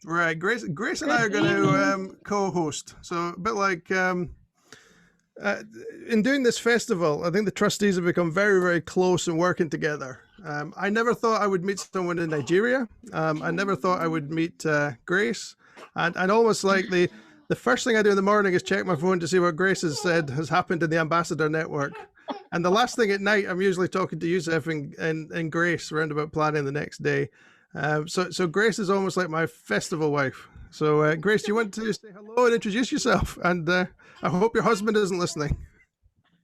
Right, Grace and I Good are going to evening. co-host. So a bit like in doing this festival, I think the trustees have become very, very close and working together. I never thought I would meet someone in Nigeria. I never thought I would meet Grace, and almost like the first thing I do in the morning is check my phone to see what Grace has said has happened in the Ambassador Network. And the last thing at night, I'm usually talking to Yusuf and Grace around about planning the next day. So Grace is almost like my festival wife. So Grace, do you want to say hello and introduce yourself? And I hope your husband isn't listening.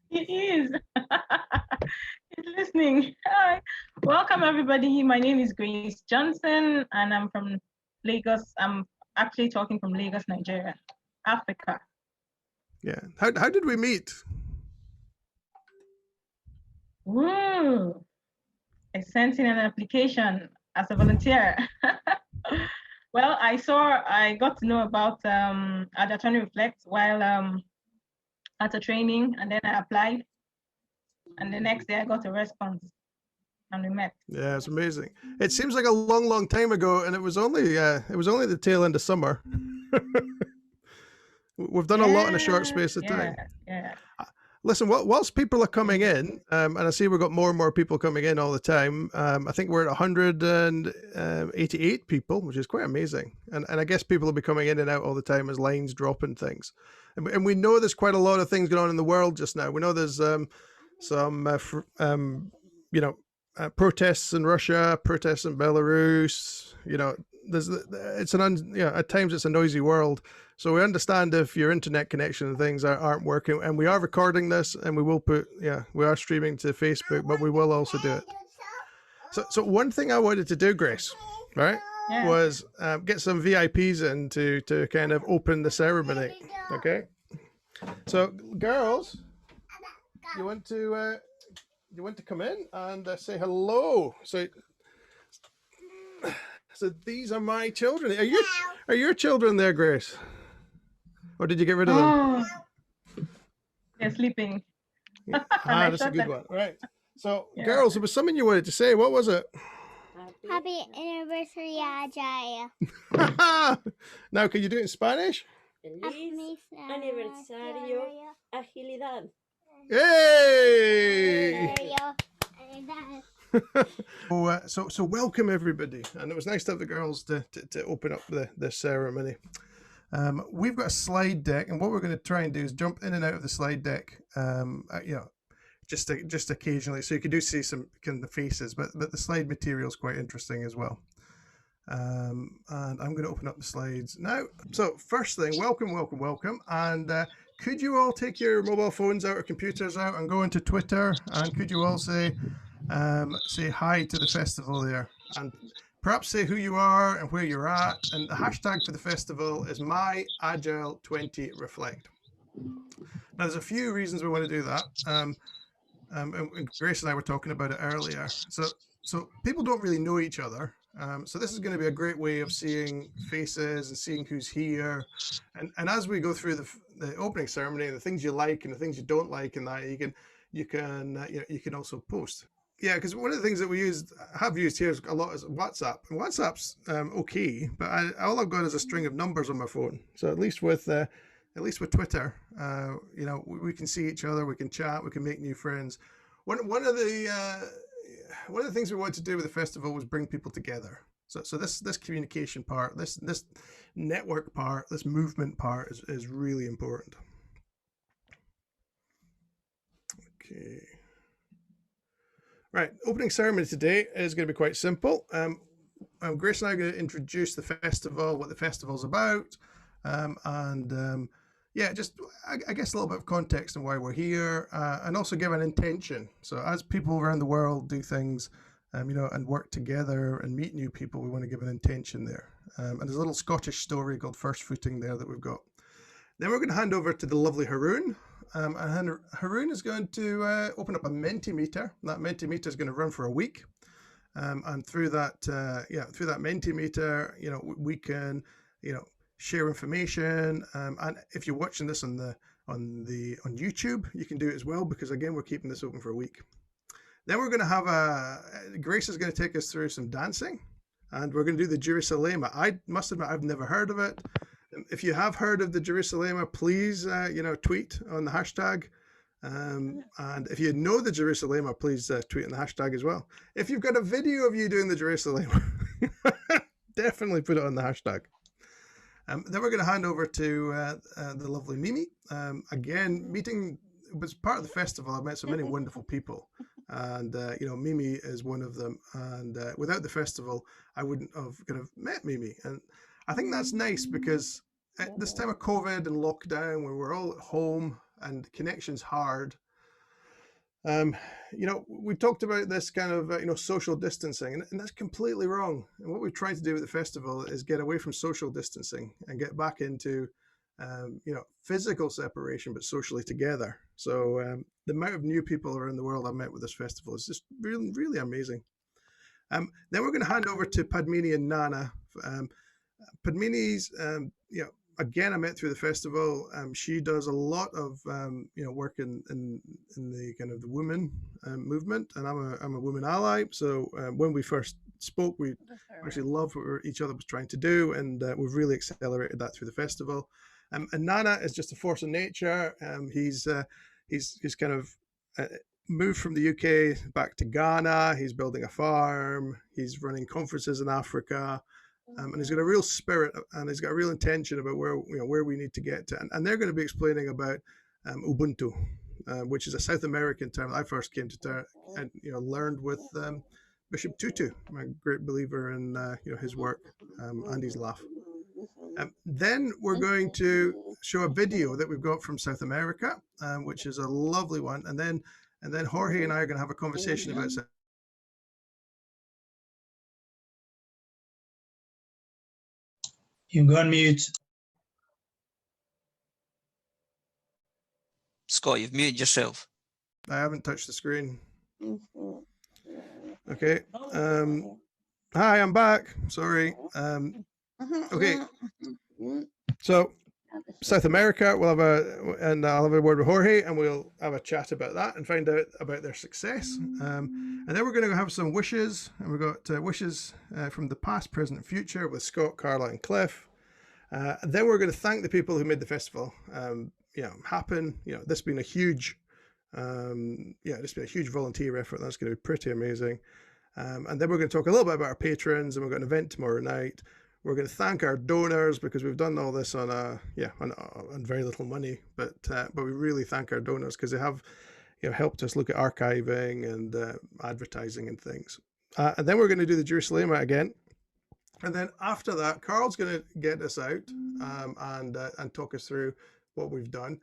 He is. He's listening. Hi. Welcome, everybody. My name is Grace Johnson, and I'm from Lagos. I'm actually talking from Lagos, Nigeria, Africa. Yeah. How did we meet? Ooh. I sent in an application as a volunteer. Well, I got to know about Advertise Reflect while at a training, and then I applied, and the next day I got a response, and we met. Yeah, it's amazing. It seems like a long, long time ago, and it was only the tail end of summer. We've done a lot in a short space of time. Yeah. Listen, whilst people are coming in, and I see we've got more and more people coming in all the time. I think we're at 188 people, which is quite amazing. And I guess people will be coming in and out all the time as lines drop and things. And we know there's quite a lot of things going on in the world just now. We know there's some, protests in Russia, protests in Belarus. At times it's a noisy world. So we understand if your internet connection and things aren't working, and we are recording this, and we are streaming to Facebook, but we will also do it. So one thing I wanted to do, Grace, right, was get some VIPs in to kind of open the ceremony. Okay. So girls, you want to come in and say hello. So these are my children. Are your children there, Grace? Or did you get rid of them? Oh, they're sleeping. That's a good one. All right. So, girls, there was something you wanted to say. What was it? Happy anniversary, Agile. Now, can you do it in Spanish? Feliz aniversario, agilidad. Yay! So welcome everybody, and it was nice to have the girls to open up the ceremony. We've got a slide deck, and what we're going to try and do is jump in and out of the slide deck, just occasionally, so you can see some kind of faces, but the slide material is quite interesting as well. And I'm going to open up the slides now. So first thing, welcome, and could you all take your mobile phones out or computers out and go into Twitter, and could you all say hi to the festival there, and perhaps say who you are and where you're at, and the hashtag for the festival is myagile20reflect. Now, there's a few reasons we want to do that. And Grace and I were talking about it earlier. So people don't really know each other. So this is going to be a great way of seeing faces and seeing who's here. And as we go through the opening ceremony, the things you like and the things you don't like, and that you can also post. Yeah, because one of the things that have used here a lot is WhatsApp. And WhatsApp's okay, but all I've got is a string of numbers on my phone. So at least with Twitter, we can see each other, we can chat, we can make new friends. One of the things we wanted to do with the festival was bring people together. So this communication part, this network part, this movement part is really important. Okay. Right, opening ceremony today is going to be quite simple. Grace and I are going to introduce the festival, what the festival's about, just I guess a little bit of context on why we're here, and also give an intention. So as people around the world do things, and work together and meet new people, we want to give an intention there. And there's a little Scottish story called First Footing there that we've got. Then we're going to hand over to the lovely Haroon. And Haroon is going to open up a Mentimeter. That Mentimeter is going to run for a week. And through that Mentimeter, we can, share information. And if you're watching this on YouTube, you can do it as well, because again, we're keeping this open for a week. Then we're going to have Grace is going to take us through some dancing. and we're going to do the Jerusalem. I must admit, I've never heard of it. If you have heard of the Jerusalem, please, tweet on the hashtag. And if you know the Jerusalem, please tweet on the hashtag as well. If you've got a video of you doing the Jerusalem, definitely put it on the hashtag. Then we're going to hand over to the lovely Mimi. Again, meeting was part of the festival. I've met so many wonderful people, and Mimi is one of them. And without the festival, I wouldn't have kind of met Mimi. And I think that's nice because at this time of COVID and lockdown, where we're all at home and connection's hard, we talked about this kind of social distancing, and that's completely wrong. And what we've tried to do at the festival is get away from social distancing and get back into physical separation but socially together. So the amount of new people around the world I've met with this festival is just really, really amazing. Then we're going to hand over to Padmini and Nana. Padmini's again, I met through the festival. She does a lot of work in the kind of the women movement, and I'm a women ally. So when we first spoke, we actually loved what each other was trying to do, and we've really accelerated that through the festival. And Nana is just a force of nature. He's kind of moved from the UK back to Ghana. He's building a farm. He's running conferences in Africa. And he's got a real spirit, and he's got a real intention about where we need to get to. And they're going to be explaining about Ubuntu, which is a South American term that I first came to and learned with Bishop Tutu. I'm a great believer in his work and his laugh. Then we're going to show a video that we've got from South America, which is a lovely one. And then Jorge and I are going to have a conversation about South. You go on mute. Scott, you've muted yourself. I haven't touched the screen. Okay. Hi, I'm back. Sorry. Okay. So South America, I'll have a word with Jorge, and we'll have a chat about that and find out about their success. And then we're going to have some wishes, and we've got wishes from the past, present, and future with Scott, Carla, and Cliff. Then we're going to thank the people who made the festival happen. This has been a huge, volunteer effort. That's going to be pretty amazing. And then we're going to talk a little bit about our patrons, and we've got an event tomorrow night. We're going to thank our donors because we've done all this on very little money, but we really thank our donors because they have helped us look at archiving and advertising and things. And then we're going to do the Jerusalem again, and then after that, Carl's going to get us out and talk us through what we've done.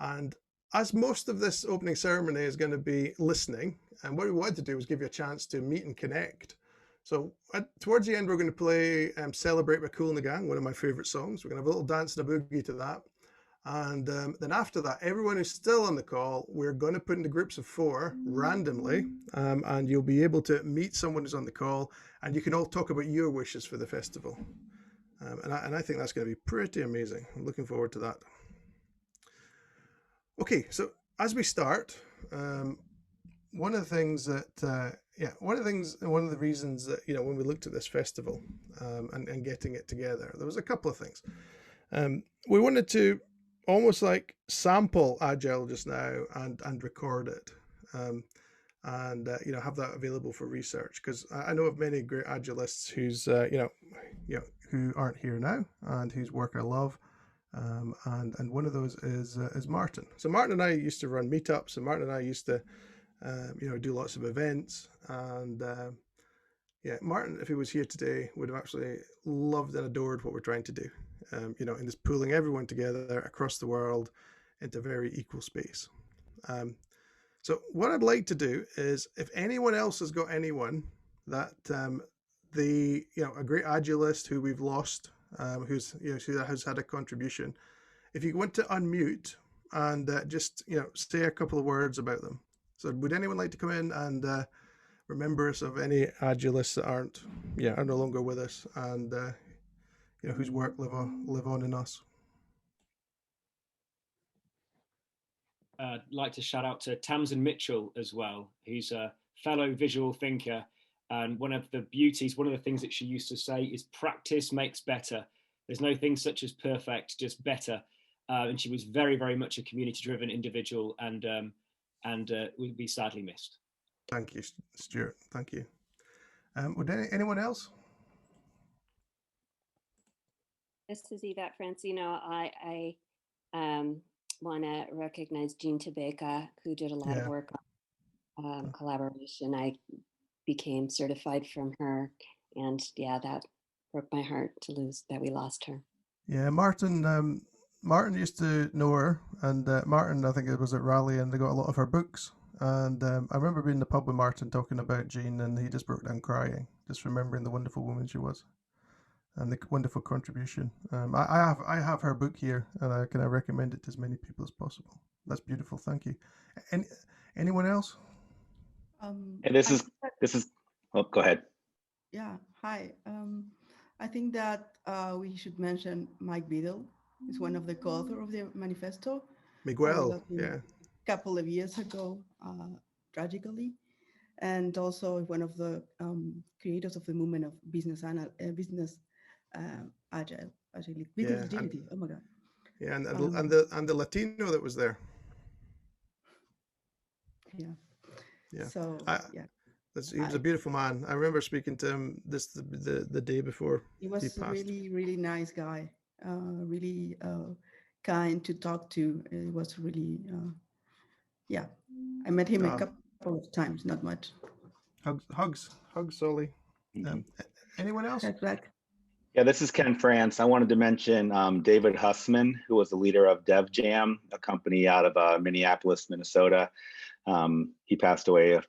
And as most of this opening ceremony is going to be listening, and what we wanted to do was give you a chance to meet and connect. So towards the end, we're going to play Celebrate by Kool and the Gang, one of my favorite songs. We're going to have a little dance and a boogie to that. And then after that, everyone who's still on the call, we're going to put into groups of 4 randomly, and you'll be able to meet someone who's on the call, and you can all talk about your wishes for the festival. And I think that's going to be pretty amazing. I'm looking forward to that. Okay, so as we start, one of the reasons that, when we looked at this festival and getting it together, there was a couple of things. We wanted to almost like sample Agile just now and record it and have that available for research, because I know of many great Agilists who's who aren't here now and whose work I love. And one of those is Martin. So Martin and I used to run meetups, and Martin and I used to do lots of events. And Martin, if he was here today, would have actually loved and adored what we're trying to do. In this pooling everyone together across the world into very equal space. So what I'd like to do is, if anyone else has got anyone that a great Agilist who we've lost, who has had a contribution, if you want to unmute and just say a couple of words about them. So would anyone like to come in and remember us of any Agilists that are no longer with us, and whose work live on in us? I'd like to shout out to Tamsin Mitchell as well, who's a fellow visual thinker And one of the things that she used to say is practice makes better. There's no thing such as perfect, just better. And she was very, very much a community-driven individual, and would be sadly missed. Thank you, Stuart. Thank you. Would anyone else? This is Yvette Francino. I want to recognize Jean Tabeka, who did a lot of work on collaboration. I became certified from her, and that broke my heart that we lost her. Yeah, Martin used to know her, and Martin, I think it was at Raleigh, and they got a lot of her books. And I remember being in the pub with Martin talking about Jean, and he just broke down crying, just remembering the wonderful woman she was, and the wonderful contribution. I have her book here, and I can recommend it to as many people as possible. That's beautiful. Thank you. Anyone else? And this is. Oh, go ahead. Yeah. Hi. I think that we should mention Mike Beetle. He's one of the co-authors of the manifesto. Miguel. Yeah. A couple of years ago, tragically, and also one of the creators of the movement of business agile agility. Oh my God. Yeah, and the Latino that was there. Yeah. Yeah. So he was a beautiful man. I remember speaking to him the day before he was passed. A really, really nice guy. Really kind to talk to. It was really I met him a couple of times, not much. Hugs, Solly. Anyone else? Yeah, this is Ken France. I wanted to mention David Hussman, who was the leader of Dev Jam, a company out of Minneapolis, Minnesota. He passed away a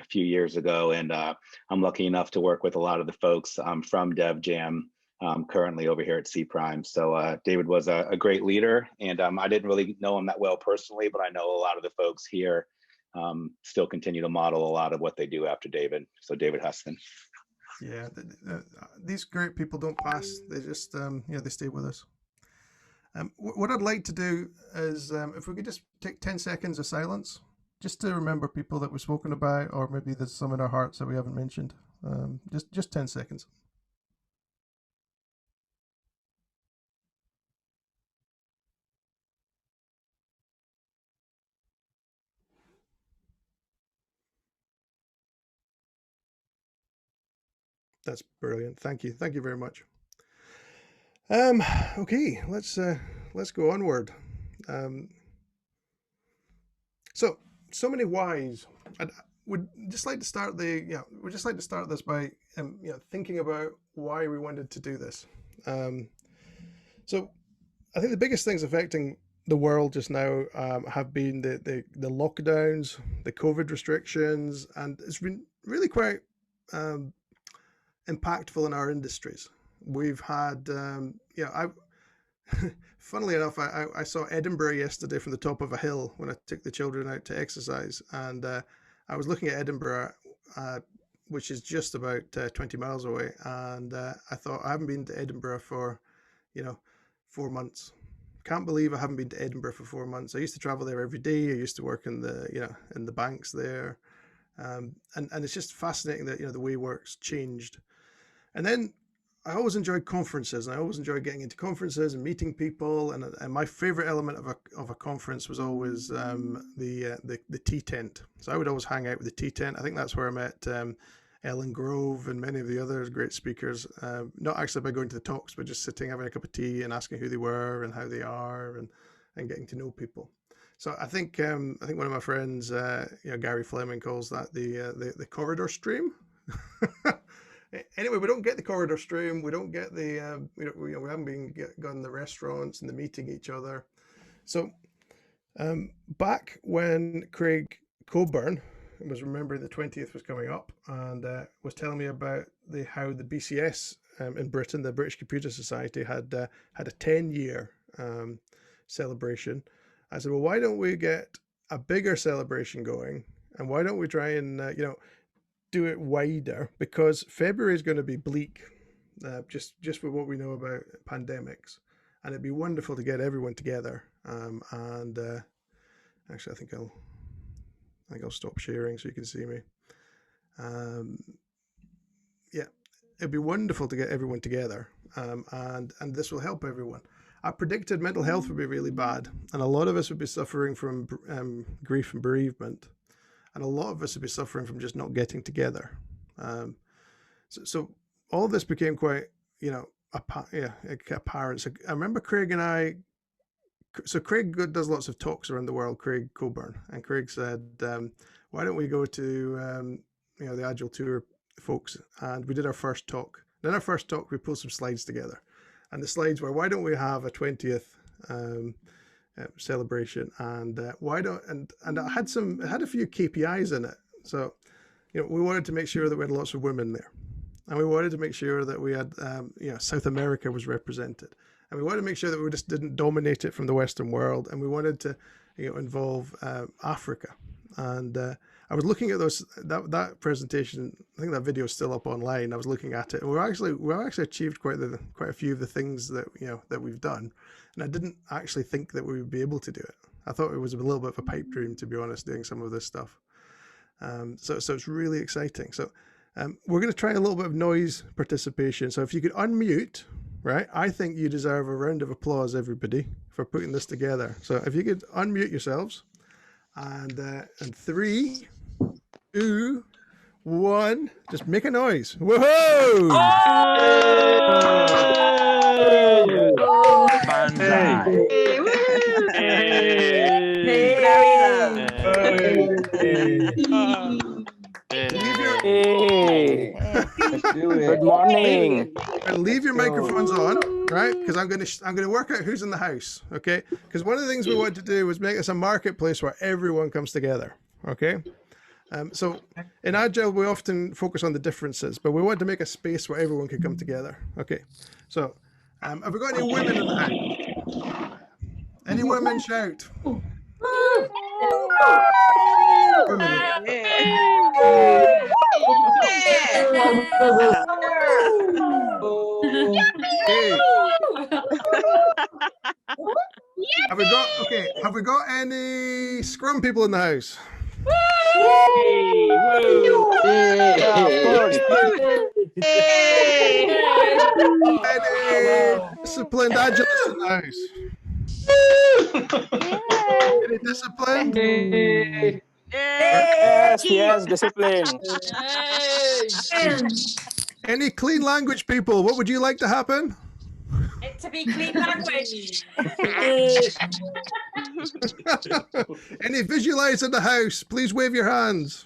few years ago, and I'm lucky enough to work with a lot of the folks from Dev Jam currently over here at C Prime. So David was a great leader, and I didn't really know him that well personally, but I know a lot of the folks here still continue to model a lot of what they do after David. So David Hussman. Yeah, these great people don't pass. They just, they stay with us. What I'd like to do is, if we could just take 10 seconds of silence, just to remember people that we've spoken about, or maybe there's some in our hearts that we haven't mentioned. Just 10 seconds. That's brilliant. Thank you. Thank you very much. Okay, let's go onward. So many whys. I would just like to start this by thinking about why we wanted to do this. So I think the biggest things affecting the world just now have been the lockdowns, the COVID restrictions, and it's been really quite impactful in our industries. We've had, funnily enough, I saw Edinburgh yesterday from the top of a hill when I took the children out to exercise, and I was looking at Edinburgh, which is just about 20 miles away, and I thought, I haven't been to Edinburgh for 4 months. Can't believe I haven't been to Edinburgh for 4 months. I used to travel there every day. I used to work in the banks there, and it's just fascinating that the way work's changed. And then I always enjoyed conferences, and I always enjoyed getting into conferences and meeting people. And my favorite element of a conference was always the tea tent. So I would always hang out with the tea tent. I think that's where I met Ellen Grove and many of the other great speakers. Not actually by going to the talks, but just sitting, having a cup of tea, and asking who they were and how they are, and getting to know people. So I think one of my friends, Gary Fleming, calls that the corridor stream. Anyway, we don't get the corridor stream. We don't get the we haven't gone the restaurants and the meeting each other. So back when Craig Coburn was remembering the 20th was coming up, and was telling me about how the BCS in Britain, the British Computer Society, had a 10-year celebration. I said, well, why don't we get a bigger celebration going, and why don't we try and do it wider, because February is going to be bleak, just for what we know about pandemics, and it'd be wonderful to get everyone together. And actually, I think I'll stop sharing so you can see me. it'd be wonderful to get everyone together, and this will help everyone. I predicted mental health would be really bad, and a lot of us would be suffering from grief and bereavement, and a lot of us would be suffering from just not getting together. So all of this became quite, apparent. So I remember Craig and I. So Craig does lots of talks around the world, Craig Coburn, and Craig said, why don't we go to the Agile Tour folks? And we did our first talk. In our first talk, we pulled some slides together, and the slides were, why don't we have a 20th celebration, and it had a few KPIs in it. So we wanted to make sure that we had lots of women there, and we wanted to make sure that we had South America was represented. And we wanted to make sure that we just didn't dominate it from the Western world, and we wanted to, involve Africa. And I was looking at that presentation. I think that video is still up online. I was looking at it, and we've actually achieved quite a few of the things that that we've done. And I didn't actually think that we would be able to do it. I thought it was a little bit of a pipe dream, to be honest, doing some of this stuff. So it's really exciting. So we're going to try a little bit of noise participation. So if you could unmute. Right, I think you deserve a round of applause, everybody, for putting this together. So if you could unmute yourselves, and 3, 2, 1, just make a noise. Whoa! Good morning. Leave your microphones on, right? Because I'm going to work out who's in the house, okay? Because one of the things we want to do was make this a marketplace where everyone comes together, okay? So in Agile, we often focus on the differences, but we want to make a space where everyone can come together, okay? So have we got any women in the house? Any women shout? Have we got any Scrum people in the house? Any disciplined Agilists in the house? Any disciplined? Yes, discipline. Any clean language people? What would you like to happen? To be clean language. Any visualize in the house? Please wave your hands.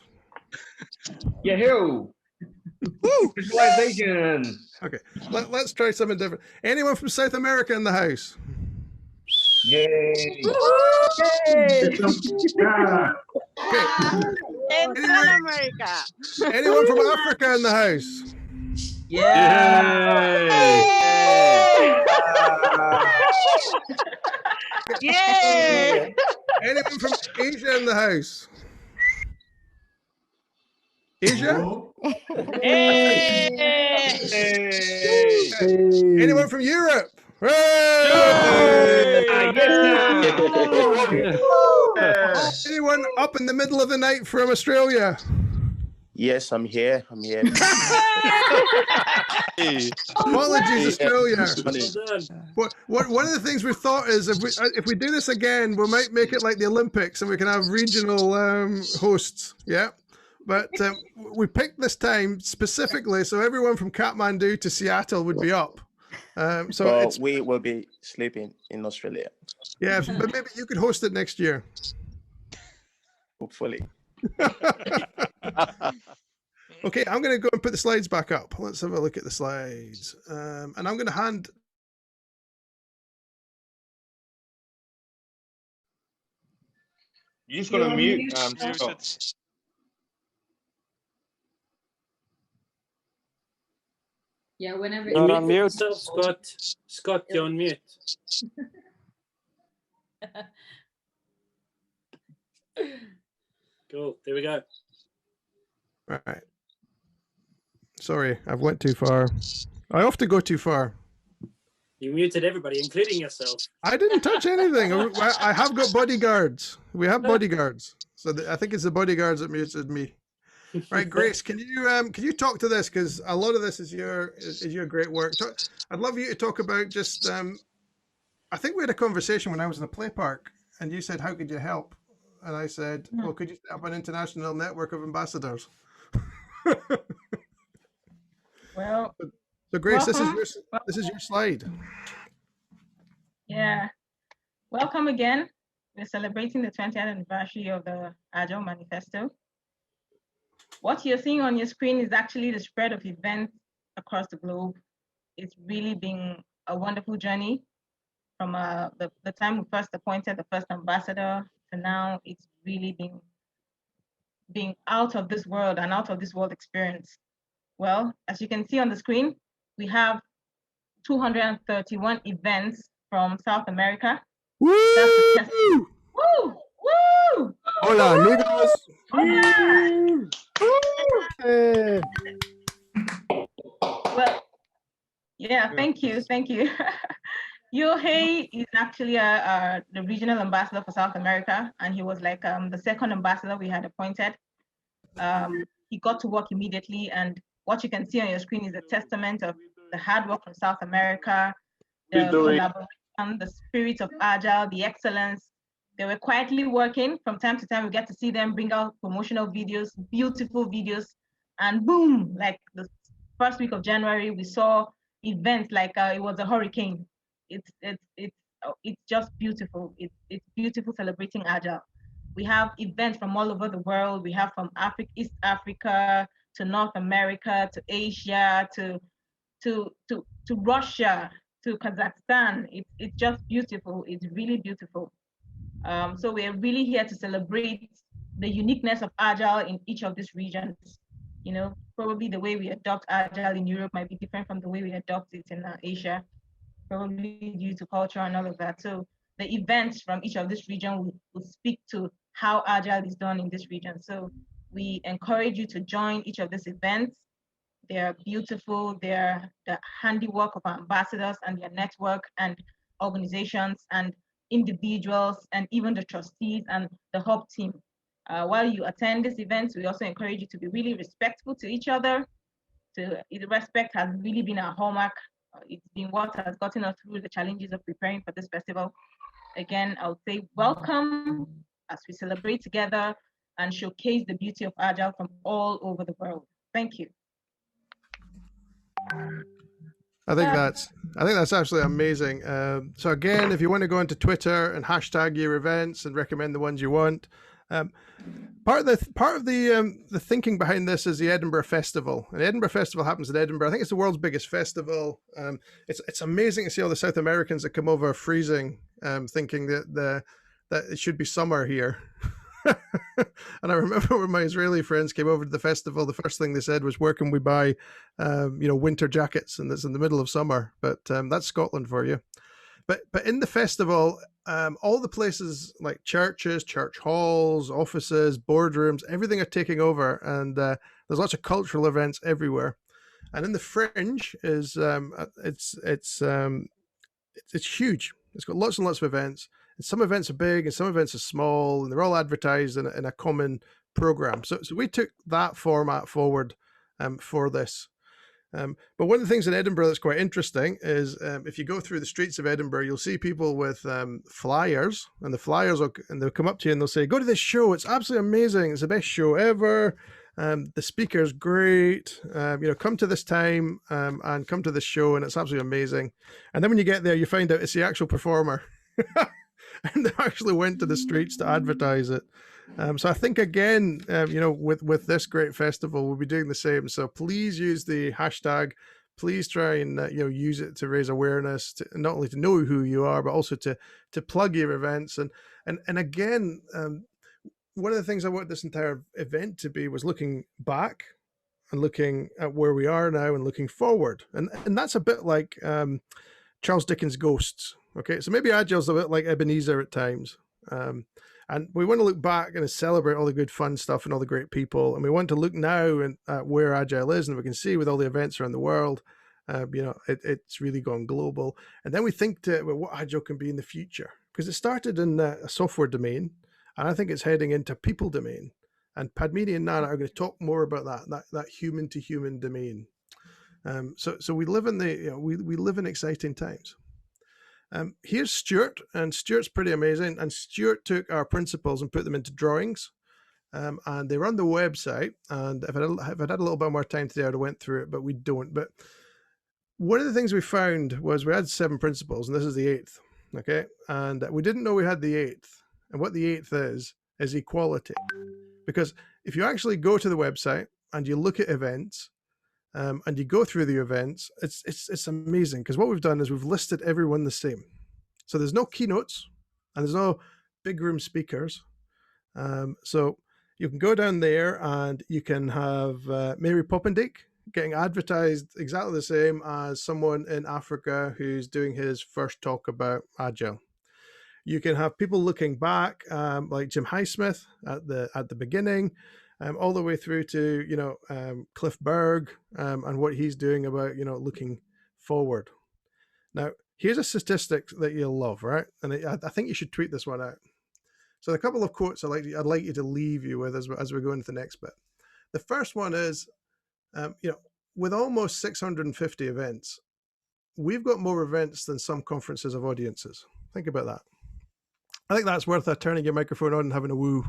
Yahoo! Visualization. Okay, let's try something different. Anyone from South America in the house? Yay! Anyone from Africa in the house? Yay! Yay! Anyone from Asia in the house? Asia? Anyone from Europe? Anyone up in the middle of the night from Australia? Yes, I'm here. Apologies, Australia. One of the things we've thought is if we do this again, we might make it like the Olympics and we can have regional hosts. Yeah. But we picked this time specifically so everyone from Kathmandu to Seattle would be up. So we will be sleeping in Australia. Yeah, but maybe you could host it next year. Hopefully. Okay, I'm going to go and put the slides back up. Let's have a look at the slides. And I'm going to hand... You just got to mute. Scott. Yeah, whenever you're on mute. Scott, you're on mute. Cool. There we go. All right. Sorry, I've went too far. I often go too far. You muted everybody, including yourself. I didn't touch anything. I have got bodyguards. We have bodyguards. So I think it's the bodyguards that muted me. Right, Grace, can you talk to this, because a lot of this is your great work. I'd love you to talk about just. I think we had a conversation when I was in a play park, and you said, "How could you help?" And I said, "Well, could you set up an international network of ambassadors?" Well, so Grace, welcome. this is your slide. Yeah, welcome again. We're celebrating the 20th anniversary of the Agile Manifesto. What you're seeing on your screen is actually the spread of events across the globe. It's really been a wonderful journey from the time we first appointed the first ambassador to now. It's really been out of this world, and out of this world experience. Well, as you can see on the screen, we have 231 events from South America. Woo! Woo! Woo! Hola, amigos. Hola! Well, yeah, thank you. Yohei is actually the regional ambassador for South America, and he was like the second ambassador we had appointed. He got to work immediately, and what you can see on your screen is a testament of the hard work from South America, the collaboration, the spirit of Agile, the excellence. They were quietly working. From time to time, we get to see them bring out promotional videos, beautiful videos, and boom, like the first week of January, we saw events like it was a hurricane. It's just beautiful. It's beautiful celebrating Agile. We have events from all over the world. We have from East Africa to North America to Asia to Russia to Kazakhstan. It's just beautiful. It's really beautiful. So we're really here to celebrate the uniqueness of Agile in each of these regions. You know, probably the way we adopt Agile in Europe might be different from the way we adopt it in Asia, probably due to culture and all of that. So the events from each of this region will speak to how Agile is done in this region. So we encourage you to join each of these events. They're beautiful. They're the handiwork of our ambassadors and their network and organizations and individuals and even the trustees and the hub team. While you attend these events, we also encourage you to be really respectful to each other. Respect has really been our hallmark. It's been what has gotten us through the challenges of preparing for this festival. Again, I would say welcome as we celebrate together and showcase the beauty of Agile from all over the world. Thank you. I think that's absolutely amazing. So again, if you want to go into Twitter and hashtag your events and recommend the ones you want, part of the thinking behind this is the Edinburgh Festival. And the Edinburgh Festival happens in Edinburgh. I think it's the world's biggest festival. It's amazing to see all the South Americans that come over freezing, thinking that it should be summer here. And I remember when my Israeli friends came over to the festival, the first thing they said was, "Where can we buy, winter jackets?" And it's in the middle of summer. But that's Scotland for you. But in the festival, all the places like churches, church halls, offices, boardrooms, everything are taking over, and there's lots of cultural events everywhere. And in the fringe is it's huge. It's got lots and lots of events. And some events are big and some events are small, and they're all advertised in a common program. So we took that format forward for this. But one of the things in Edinburgh that's quite interesting is if you go through the streets of Edinburgh, you'll see people with flyers, and the flyers they'll come up to you and they'll say, "Go to this show. It's absolutely amazing. It's the best show ever. The speaker's great. Come to this time and come to this show, and it's absolutely amazing." And then when you get there, you find out it's the actual performer. And they actually went to the streets to advertise it. So I think, again, with this great festival, we'll be doing the same. So please use the hashtag. Please try and use it to raise awareness, not only to know who you are, but also to plug your events. And again, one of the things I want this entire event to be was looking back and looking at where we are now and looking forward. And that's a bit like Charles Dickens' Ghosts. Okay, so maybe Agile's a bit like Ebenezer at times. And we want to look back and celebrate all the good fun stuff and all the great people. And we want to look now at where Agile is, and we can see with all the events around the world, it's really gone global. And then we think about what Agile can be in the future, because it started in a software domain, and I think it's heading into people domain. And Padmini and Nana are going to talk more about that human to human domain. So we live in we live in exciting times. Here's Stuart, and Stuart's pretty amazing. And Stuart took our principles and put them into drawings. And they run the website. And if I'd had a little bit more time today, I'd have went through it, but we don't. But one of the things we found was we had 7 principles, and this is the 8th. Okay, and we didn't know we had the 8th. And what the 8th is equality. Because if you actually go to the website and you look at events, and you go through the events, it's amazing, because what we've done is we've listed everyone the same. So there's no keynotes and there's no big room speakers. So you can go down there and you can have Mary Poppendick getting advertised exactly the same as someone in Africa who's doing his first talk about Agile. You can have people looking back, like Jim Highsmith at the beginning, all the way through to Cliff Berg and what he's doing about looking forward. Now, here's a statistic that you'll love, right? And I think you should tweet this one out. So a couple of quotes I'd like you to leave you with as we go into the next bit. The first one is, with almost 650 events, we've got more events than some conferences have audiences. Think about that. I think that's worth turning your microphone on and having a woo.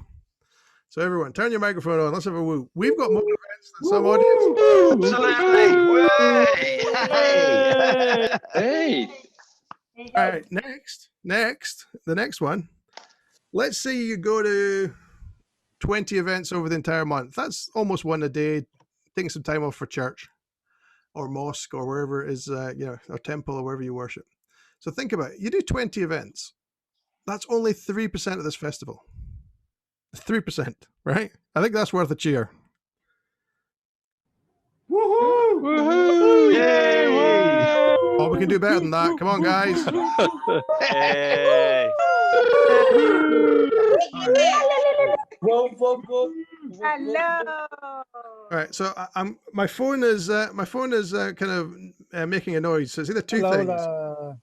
So everyone, turn your microphone on. Let's have a woo. We've got more events than some audiences. Absolutely. Hey. All right, next, the next one. Let's say you go to 20 events over the entire month. That's almost one a day. Taking some time off for church or mosque or wherever it is, or temple or wherever you worship. So think about it. You do 20 events. That's only 3% of this festival. 3%, right? I think that's worth a cheer. Woohoo! Woohoo! Yay! Oh, we can do better than that. Come on, guys. Hey. Hello. All right, so my phone is kind of making a noise. So it's either two things.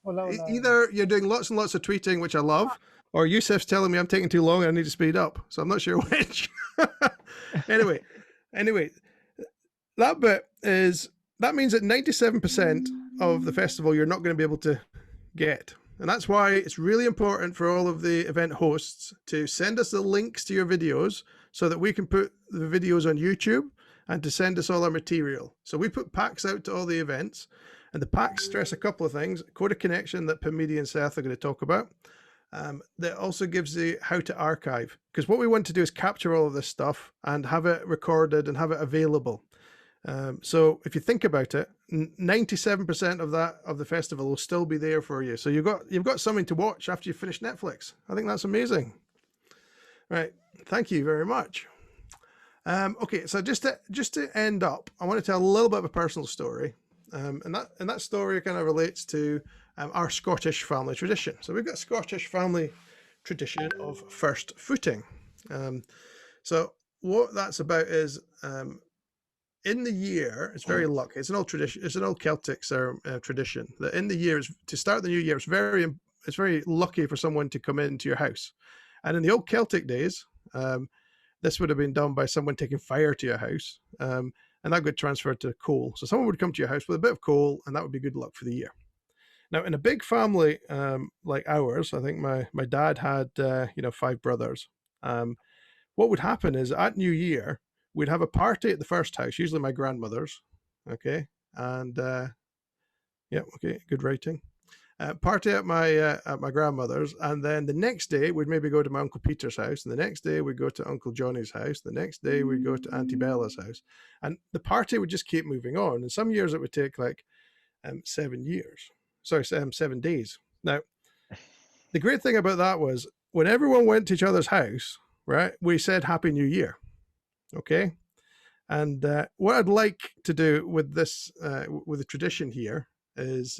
Hola. Either you're doing lots and lots of tweeting, which I love, or Yusef's telling me I'm taking too long and I need to speed up. So I'm not sure which. Anyway, that means that 97% of the festival you're not going to be able to get. And that's why it's really important for all of the event hosts to send us the links to your videos so that we can put the videos on YouTube, and to send us all our material. So we put packs out to all the events, and the packs stress a couple of things: code of connection that Pamidi and Seth are going to talk about. That also gives the how to archive, because what we want to do is capture all of this stuff and have it recorded and have it available. So if you think about it, 97% of the festival will still be there for you. So you've got something to watch after you finish Netflix. I think that's amazing. Right. Thank you very much. Okay, so just to end up, I want to tell a little bit of a personal story, and that story kind of relates to our Scottish family tradition. So we've got a Scottish family tradition of first footing. So what that's about is, in the year, it's very lucky. It's an old tradition. It's an old Celtic tradition that in the year, to start the new year, it's very lucky for someone to come into your house. And in the old Celtic days, this would have been done by someone taking fire to your house, and that got transferred to coal. So someone would come to your house with a bit of coal, and that would be good luck for the year. Now, in a big family like ours, I think my dad had 5 brothers. What would happen is at New Year, we'd have a party at the first house, usually my grandmother's. Okay, and okay, good writing. Party at my grandmother's, and then the next day we'd maybe go to my Uncle Peter's house, and the next day we'd go to Uncle Johnny's house, the next day we'd go to Auntie Bella's house, and the party would just keep moving on. And some years it would take like 7 days. Now, the great thing about that was when everyone went to each other's house, right, we said Happy New Year. Okay, and what I'd like to do with this, with the tradition here, is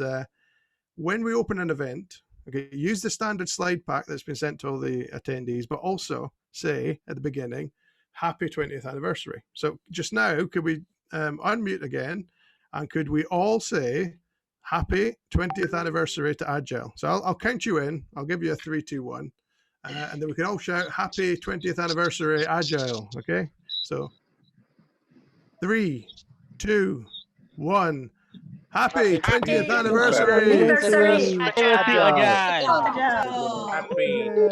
when we open an event, okay, use the standard slide pack that's been sent to all the attendees, but also say at the beginning, Happy 20th anniversary. So just now, could we unmute again, and could we all say Happy 20th anniversary to Agile? So I'll count you in. I'll give you a 3, 2, 1, And then we can all shout happy 20th anniversary Agile. Okay, so 3, 2, 1. Happy 20th anniversary! Happy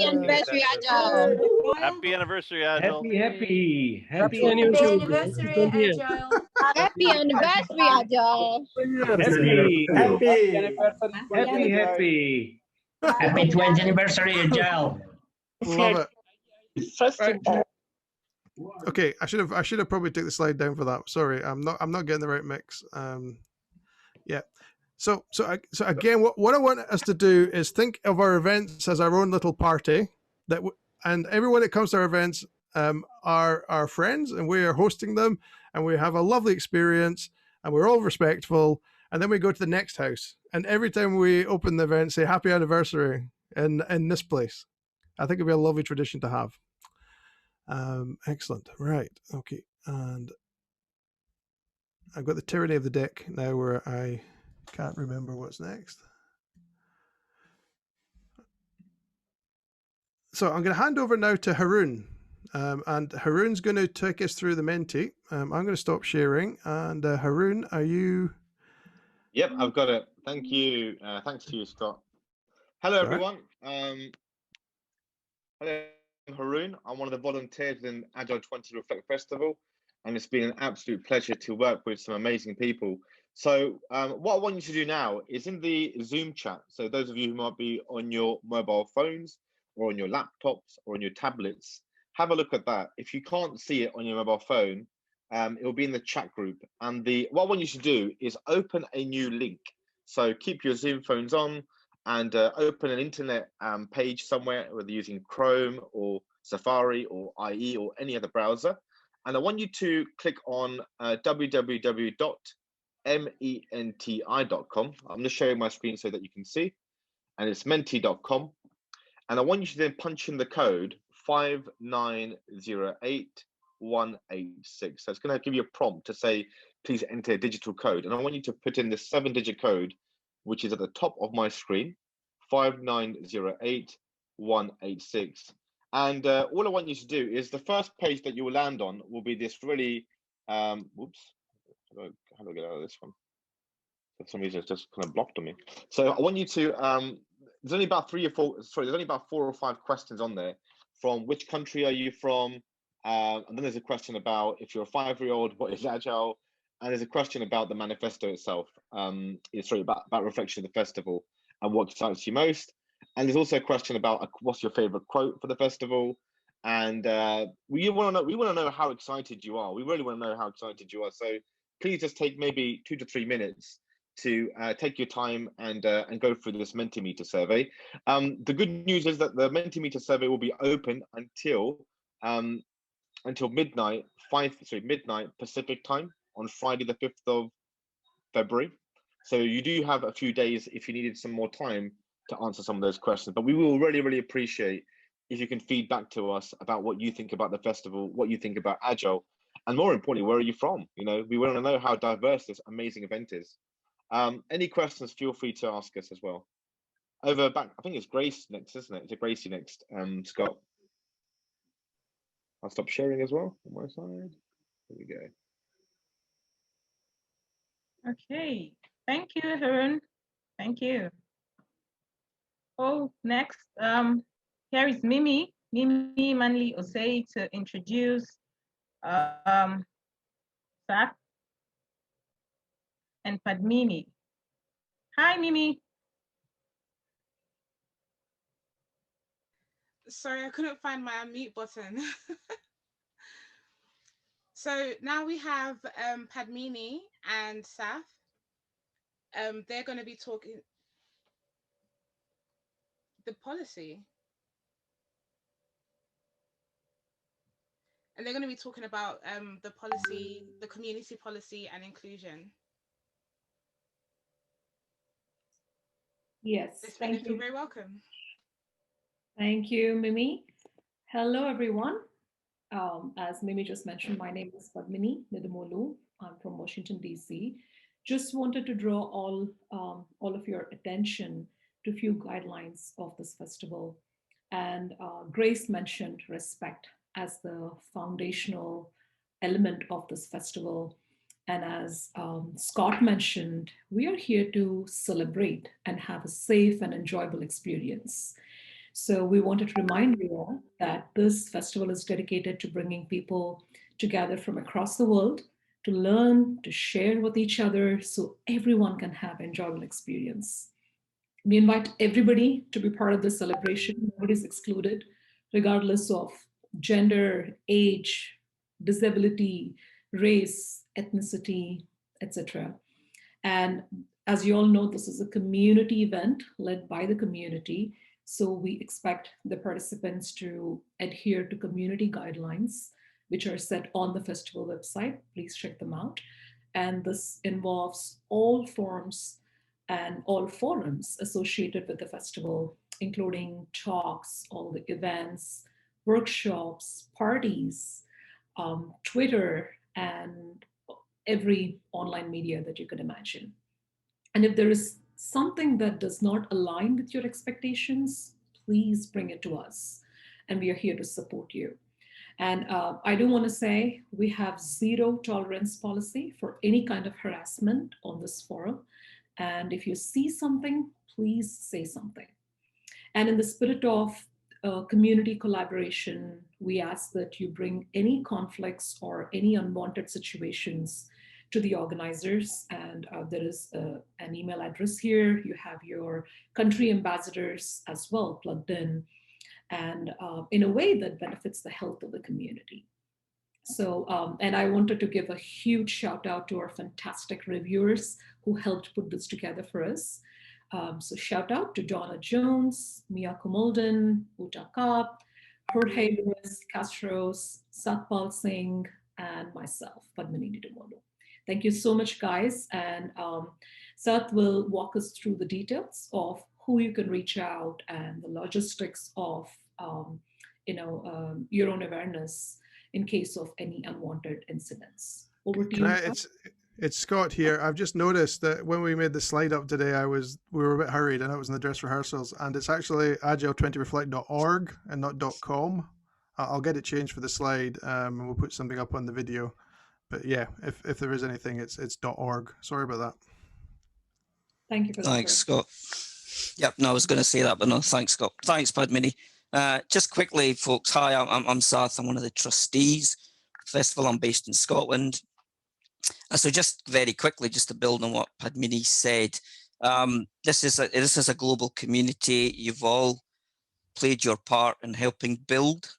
anniversary, Agile. Happy anniversary, Agile. Happy anniversary, Agile. Happy 20th anniversary, Agile. Love it. Right. Okay, I should have probably took the slide down for that. Sorry, I'm not getting the right mix. Yeah. So again, what I want us to do is think of our events as our own little party and everyone that comes to our events are our friends, and we are hosting them, and we have a lovely experience, and we're all respectful, and then we go to the next house, and every time we open the event, say happy anniversary in this place. I think it'd be a lovely tradition to have. Excellent. Right. Okay. And I've got the tyranny of the deck now where I can't remember what's next. So I'm going to hand over now to Haroon. And Haroon's going to take us through the Menti. I'm going to stop sharing. And Haroon, are you? Yep, I've got it. Thank you. Thanks to you, Scott. Hello, everyone. Hello, I'm Haroon. I'm one of the volunteers in Agile 20 Reflect Festival, and it's been an absolute pleasure to work with some amazing people. So what I want you to do now is in the Zoom chat, so those of you who might be on your mobile phones or on your laptops or on your tablets, have a look at that. If you can't see it on your mobile phone, it will be in the chat group. And what I want you to do is open a new link. So keep your Zoom phones on and open an internet page somewhere, whether using Chrome or Safari or IE or any other browser. And I want you to click on www.menti.com. I'm just showing my screen so that you can see. And it's menti.com. And I want you to then punch in the code 5908186. So it's going to give you a prompt to say, please enter a digital code. And I want you to put in the 7-digit code, which is at the top of my screen, 5908186. And all I want you to do is the first page that you will land on will be this really, whoops, how do I get out of this one? For some reason, it's just kind of blocked on me. So I want you to, there's only about 4 or 5 questions on there. From which country are you from? And then there's a question about if you're a 5-year-old, what is Agile? And there's a question about the manifesto itself. About reflection of the festival and what excites you most. And there's also a question about what's your favorite quote for the festival. And we want to know how excited you are. We really want to know how excited you are. So please just take maybe 2 to 3 minutes to take your time and go through this Mentimeter survey. The good news is that the Mentimeter survey will be open until midnight Pacific time on Friday, the 5th of February. So you do have a few days if you needed some more time to answer some of those questions. But we will really, really appreciate if you can feed back to us about what you think about the festival, what you think about Agile, and more importantly, where are you from? You know, we want to know how diverse this amazing event is. Any questions, feel free to ask us as well. Over back, I think it's Grace next, isn't it? It's Gracie next, Scott. I'll stop sharing as well on my side. There we go. Okay, thank you, Haroon. Thank you. Oh, next, here is Mimi Manliose to introduce Zach and Padmini. Hi, Mimi. Sorry, I couldn't find my unmute button. So now we have Padmini and Saf. They're going to be talking the policy. And they're going to be talking about the policy, the community policy and inclusion. Yes, thank you. Feel very welcome. Thank you, Mimi. Hello, everyone. As Mimi just mentioned, my name is Padmini Nidamolu. I'm from Washington, D.C. Just wanted to draw all of your attention to a few guidelines of this festival. And Grace mentioned respect as the foundational element of this festival. And as Scott mentioned, we are here to celebrate and have a safe and enjoyable experience. So we wanted to remind you all that this festival is dedicated to bringing people together from across the world to learn, to share with each other so everyone can have enjoyable experience. We invite everybody to be part of this celebration. Nobody's excluded, regardless of gender, age, disability, race, ethnicity, etc. And as you all know, this is a community event led by the community. So we expect the participants to adhere to community guidelines, which are set on the festival website. Please check them out. And this involves all forms and all forums associated with the festival, including talks, all the events, workshops, parties, Twitter, and every online media that you could imagine. And if there is something that does not align with your expectations, please bring it to us. And we are here to support you. And I do want to say we have zero tolerance policy for any kind of harassment on this forum. And if you see something, please say something. And in the spirit of community collaboration, we ask that you bring any conflicts or any unwanted situations to the organizers. And there is an email address here. You have your country ambassadors as well plugged in, and in a way that benefits the health of the community. So, and I wanted to give a huge shout out to our fantastic reviewers who helped put this together for us. So shout out to Donna Jones, Mia Kumulden, Uta Kaap, Jorge Luis Castros, Satpal Singh, and myself, Padmini Nidumolu. Thank you so much, guys. And Sat will walk us through the details of who you can reach out and the logistics of your own awareness in case of any unwanted incidents. Over to you. It's Scott here. I've just noticed that when we made the slide up today, we were a bit hurried. I know it was in the dress rehearsals, and it's actually agile20reflect.org and not .com. I'll get it changed for the slide, and we'll put something up on the video. But yeah, if there is anything, it's .org. Sorry about that. Thank you for that. Thanks, Scott. Yep, no, I was going to say that, but no, thanks, Scott. Thanks, Padmini. Just quickly, folks, hi, I'm Sath. I'm one of the trustees of the festival. I'm based in Scotland. So just very quickly, just to build on what Padmini said, this is a global community. You've all played your part in helping build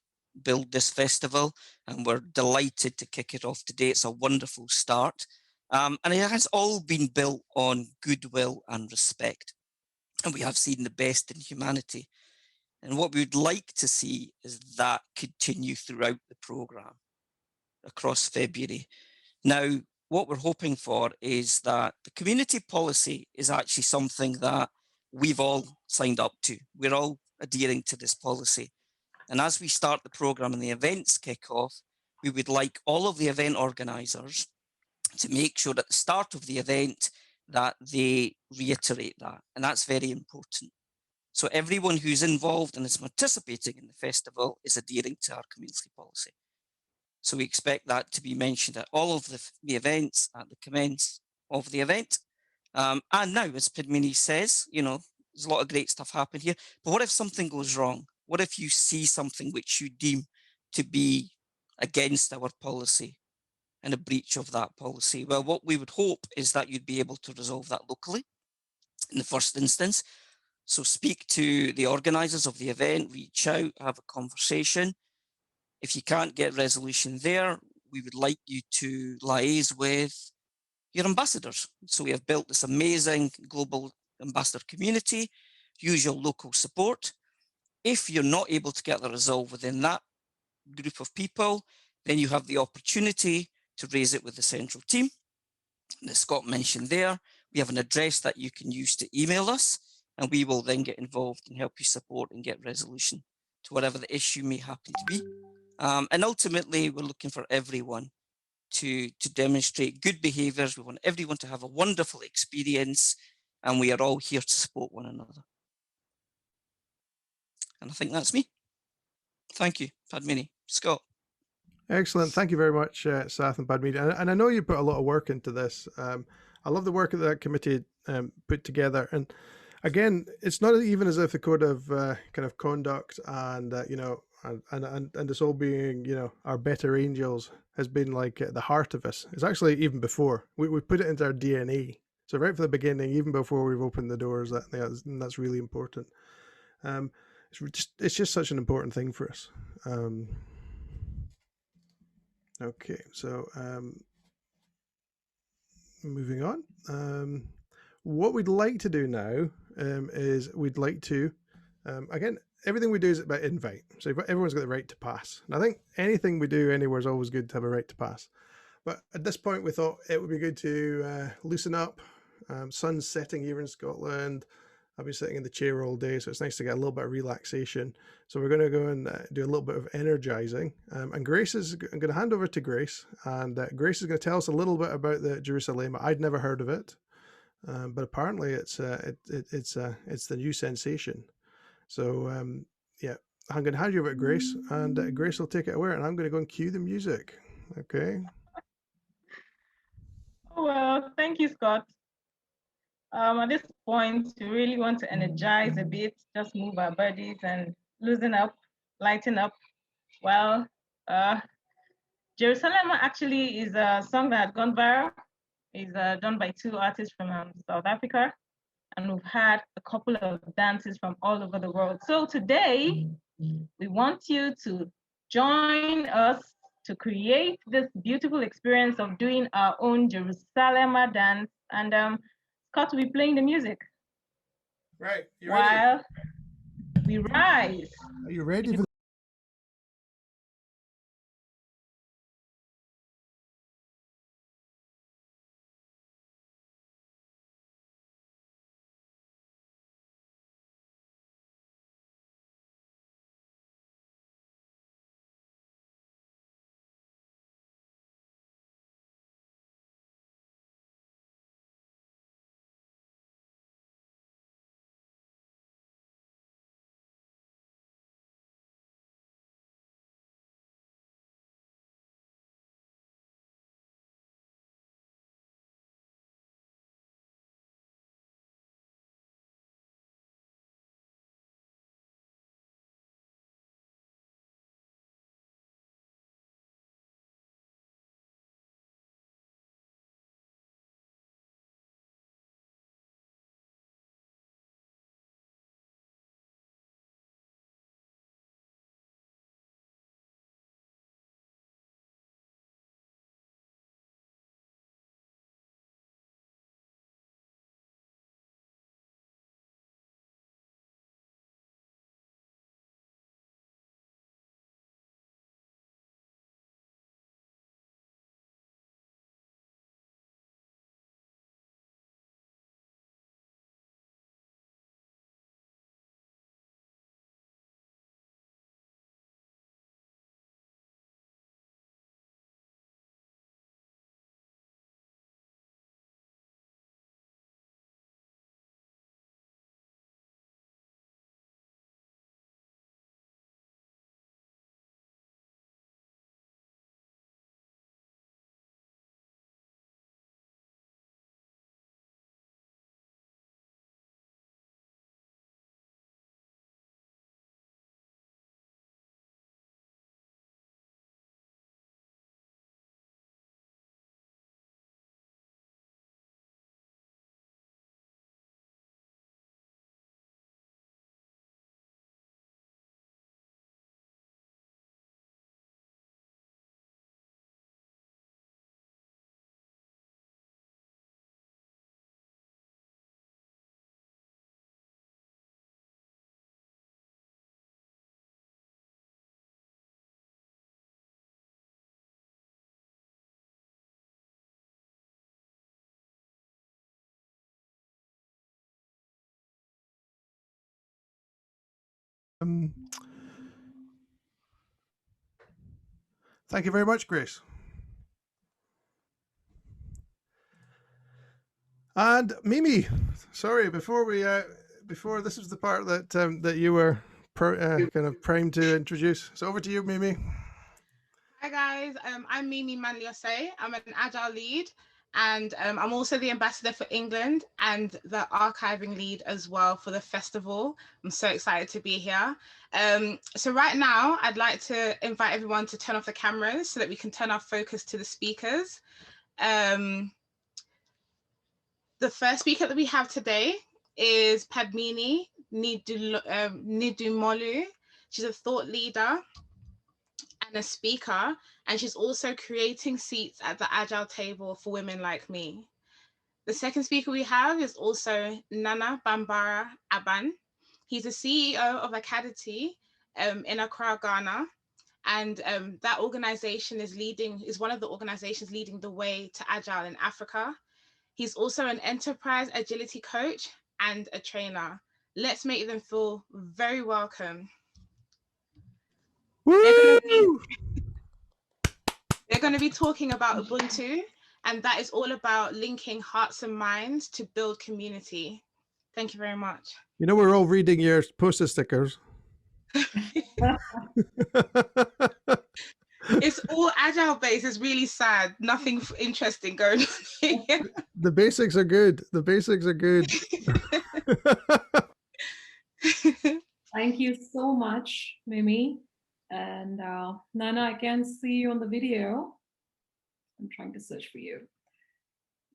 this festival, and we're delighted to kick it off today. It's a wonderful start, and it has all been built on goodwill and respect, and we have seen the best in humanity. And what we would like to see is that continue throughout the programme across February. Now, what we're hoping for is that the community policy is actually something that we've all signed up to. We're all adhering to this policy. And as we start the programme and the events kick off, we would like all of the event organisers to make sure at the start of the event that they reiterate that. And that's very important. So everyone who's involved and is participating in the festival is adhering to our community policy. So we expect that to be mentioned at all of the events at the commence of the event. And now, as Padmini says, there's a lot of great stuff happening here. But what if something goes wrong? What if you see something which you deem to be against our policy and a breach of that policy? Well, what we would hope is that you'd be able to resolve that locally in the first instance. So speak to the organisers of the event, reach out, have a conversation. If you can't get resolution there, we would like you to liaise with your ambassadors. So we have built this amazing global ambassador community, use your local support. If you're not able to get the resolve within that group of people, then you have the opportunity to raise it with the central team. And as Scott mentioned there, we have an address that you can use to email us, and we will then get involved and help you support and get resolution to whatever the issue may happen to be. And ultimately, we're looking for everyone to demonstrate good behaviours. We want everyone to have a wonderful experience, and we are all here to support one another. And I think that's me. Thank you, Padmini. Scott. Excellent. Thank you very much, Sath and Padmini. And I know you put a lot of work into this. I love the work that that committee put together. And again, it's not even as if the code of kind of conduct and you know, and this all being, you know, our better angels has been like at the heart of us. It's actually even before we put it into our DNA. So right from the beginning, even before we've opened the doors, that's really important. It's just such an important thing for us. Okay, so moving on. What we'd like to do now is we'd like to, again, everything we do is about invite. So everyone's got the right to pass. And I think anything we do anywhere is always good to have a right to pass. But at this point, we thought it would be good to loosen up. Sun's setting here in Scotland. I've been sitting in the chair all day, so it's nice to get a little bit of relaxation. So we're going to go and do a little bit of energizing. And Grace I'm going to hand over to Grace, and Grace is going to tell us a little bit about the Jerusalem. I'd never heard of it, but apparently it's the new sensation. So yeah, I'm going to hand you over to Grace, and Grace will take it away, and I'm going to go and cue the music. Okay. Well, thank you, Scott. At this point, we really want to energize a bit, just move our bodies and loosen up, lighten up. Well, Jerusalem actually is a song that had gone viral. It's done by two artists from South Africa, and we've had a couple of dances from all over the world. So today, we want you to join us to create this beautiful experience of doing our own Jerusalem dance. And Scott will be playing the music. Right. You while we rise. Are you ready for Thank you very much, Grace. And Mimi, sorry, before this was the part that that you were kind of primed to introduce. So over to you, Mimi. Hi guys, I'm Mimi Manliose. I'm an Agile lead, and I'm also the ambassador for England and the archiving lead as well for the festival. I'm so excited to be here. So right now, I'd like to invite everyone to turn off the cameras so that we can turn our focus to the speakers. The first speaker that we have today is Padmini Nidumolu. She's a thought leader and a speaker, and she's also creating seats at the Agile table for women like me. The second speaker we have is also Nana Bambara Aban. He's a CEO of Acadity in Accra, Ghana, and that organization is one of the organizations leading the way to Agile in Africa. He's also an enterprise agility coach and a trainer. Let's make them feel very welcome. They're going to be talking about Ubuntu, and that is all about linking hearts and minds to build community. Thank you very much. You know, we're all reading your poster stickers. It's all Agile based. It's really sad. Nothing interesting going on here. The basics are good. The basics are good. Thank you so much, Mimi. And Nana, I can see you on the video. I'm trying to search for you.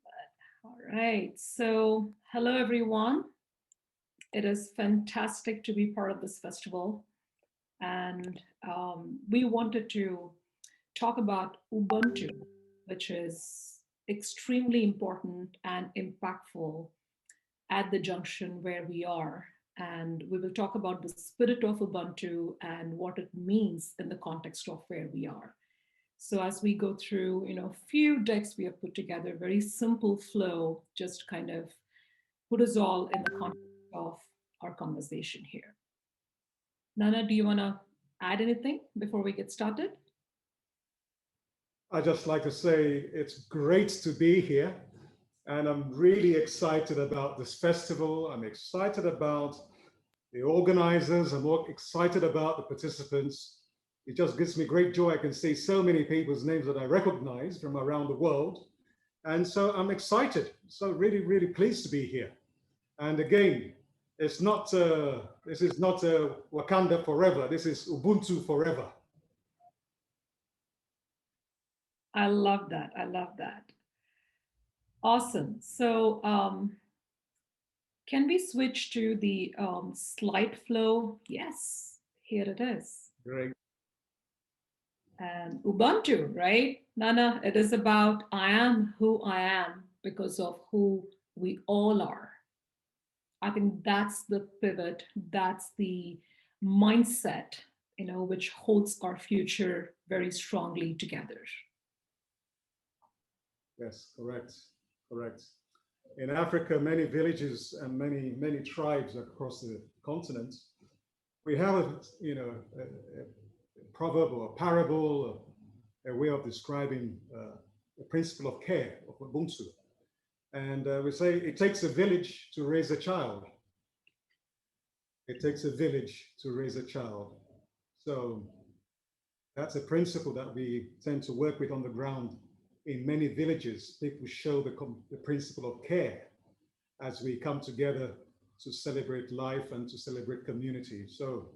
But, all right. So hello, everyone. It is fantastic to be part of this festival. And we wanted to talk about Ubuntu, which is extremely important and impactful at the junction where we are. And we will talk about the spirit of Ubuntu and what it means in the context of where we are. So as we go through, a few decks we have put together, very simple flow, just kind of put us all in the context of our conversation here. Nana, do you want to add anything before we get started? I'd just like to say it's great to be here. And I'm really excited about this festival. I'm excited about the organizers. I'm more excited about the participants. It just gives me great joy. I can see so many people's names that I recognize from around the world. And so I'm excited. So really, really pleased to be here. And again, this is not Wakanda forever. This is Ubuntu forever. I love that. I love that. Awesome. So can we switch to the slide flow? Yes, here it is. Great. And Ubuntu, right? Nana, it is about I am who I am because of who we all are. I think that's the pivot. That's the mindset, which holds our future very strongly together. Yes, correct. Correct. In Africa, many villages and many tribes across the continent, we have a proverb or a parable, a way of describing the principle of care, of Ubuntu. And we say it takes a village to raise a child. It takes a village to raise a child. So that's a principle that we tend to work with on the ground. In many villages, people show the principle of care as we come together to celebrate life and to celebrate community. So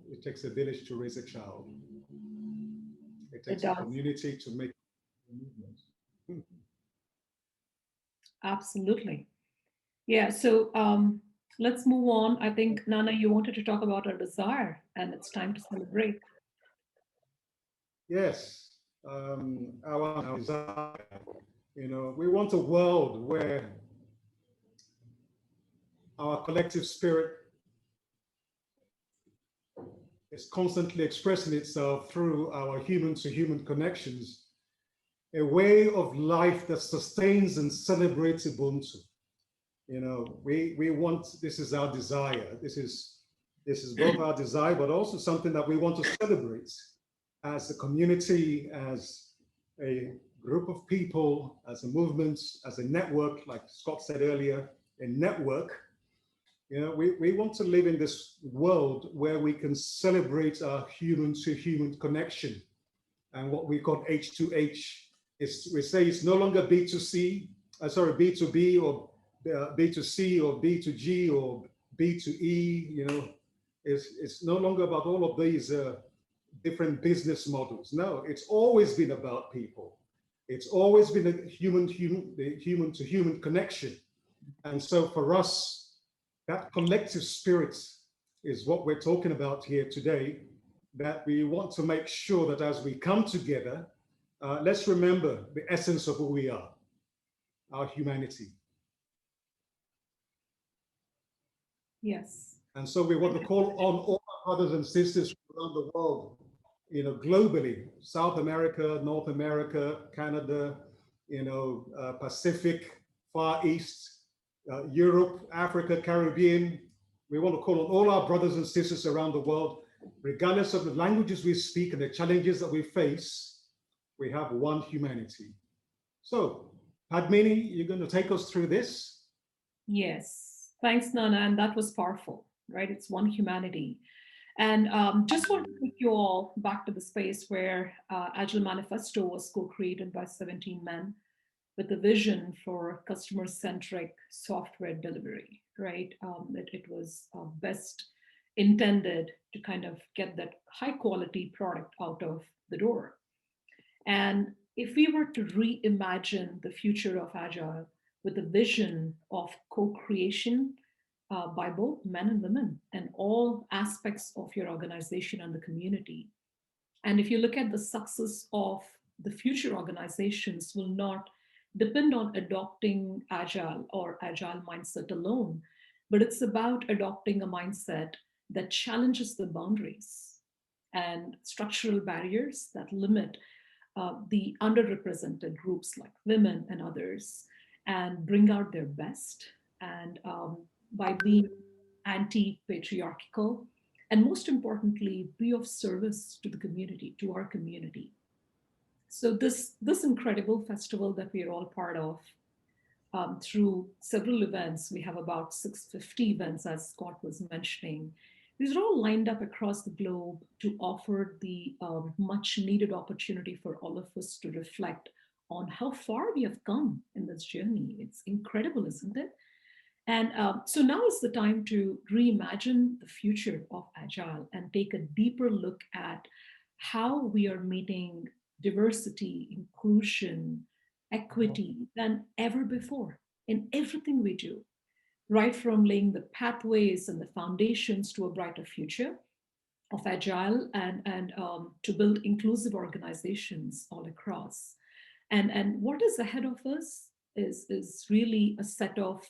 it takes a village to raise a child. It takes a community to make a movement. Absolutely. Yeah, so let's move on. I think, Nana, you wanted to talk about our desire, and it's time to celebrate. Yes. Our desire, we want a world where our collective spirit is constantly expressing itself through our human-to-human connections, a way of life that sustains and celebrates Ubuntu. We want, this is our desire. This is both our desire, but also something that we want to celebrate as a community, as a group of people, as a movement, as a network, like Scott said earlier, a network You know, we want to live in this world where we can celebrate our human-to-human connection. And what we call H2H is, we say it's no longer B2C, B2B or B2C or B2G or B2E, you know, it's no longer about all of these different business models. No, it's always been about people. It's always been a human-to-human connection. And so for us, that collective spirit is what we're talking about here today, that we want to make sure that as we come together, let's remember the essence of who we are, our humanity. Yes. And so we want to call on all our brothers and sisters around the world, you know, globally, South America, North America, Canada, you know, Pacific, Far East, Europe, Africa, Caribbean. We want to call on all our brothers and sisters around the world, regardless of the languages we speak and the challenges that we face, we have one humanity. So, Padmini, you're going to take us through this? Yes, thanks, Nana, and that was powerful, right? It's one humanity. And just want to take you all back to the space where Agile Manifesto was co-created by 17 men with a vision for customer-centric software delivery, right? It was best intended to kind of get that high-quality product out of the door. And if we were to reimagine the future of Agile with a vision of co-creation by both men and women and all aspects of your organization and the community, and if you look at the success of the future organizations will not depend on adopting Agile or Agile mindset alone, but it's about adopting a mindset that challenges the boundaries and structural barriers that limit the underrepresented groups like women and others and bring out their best. And by being anti-patriarchal, and most importantly, be of service to the community, to our community. So this incredible festival that we are all part of, through several events, we have about 650 events, as Scott was mentioning. These are all lined up across the globe to offer the much needed opportunity for all of us to reflect on how far we have come in this journey. It's incredible, isn't it? And so now is the time to reimagine the future of Agile and take a deeper look at how we are meeting diversity, inclusion, equity than ever before in everything we do, right from laying the pathways and the foundations to a brighter future of Agile and to build inclusive organizations all across. And what is ahead of us is really a set of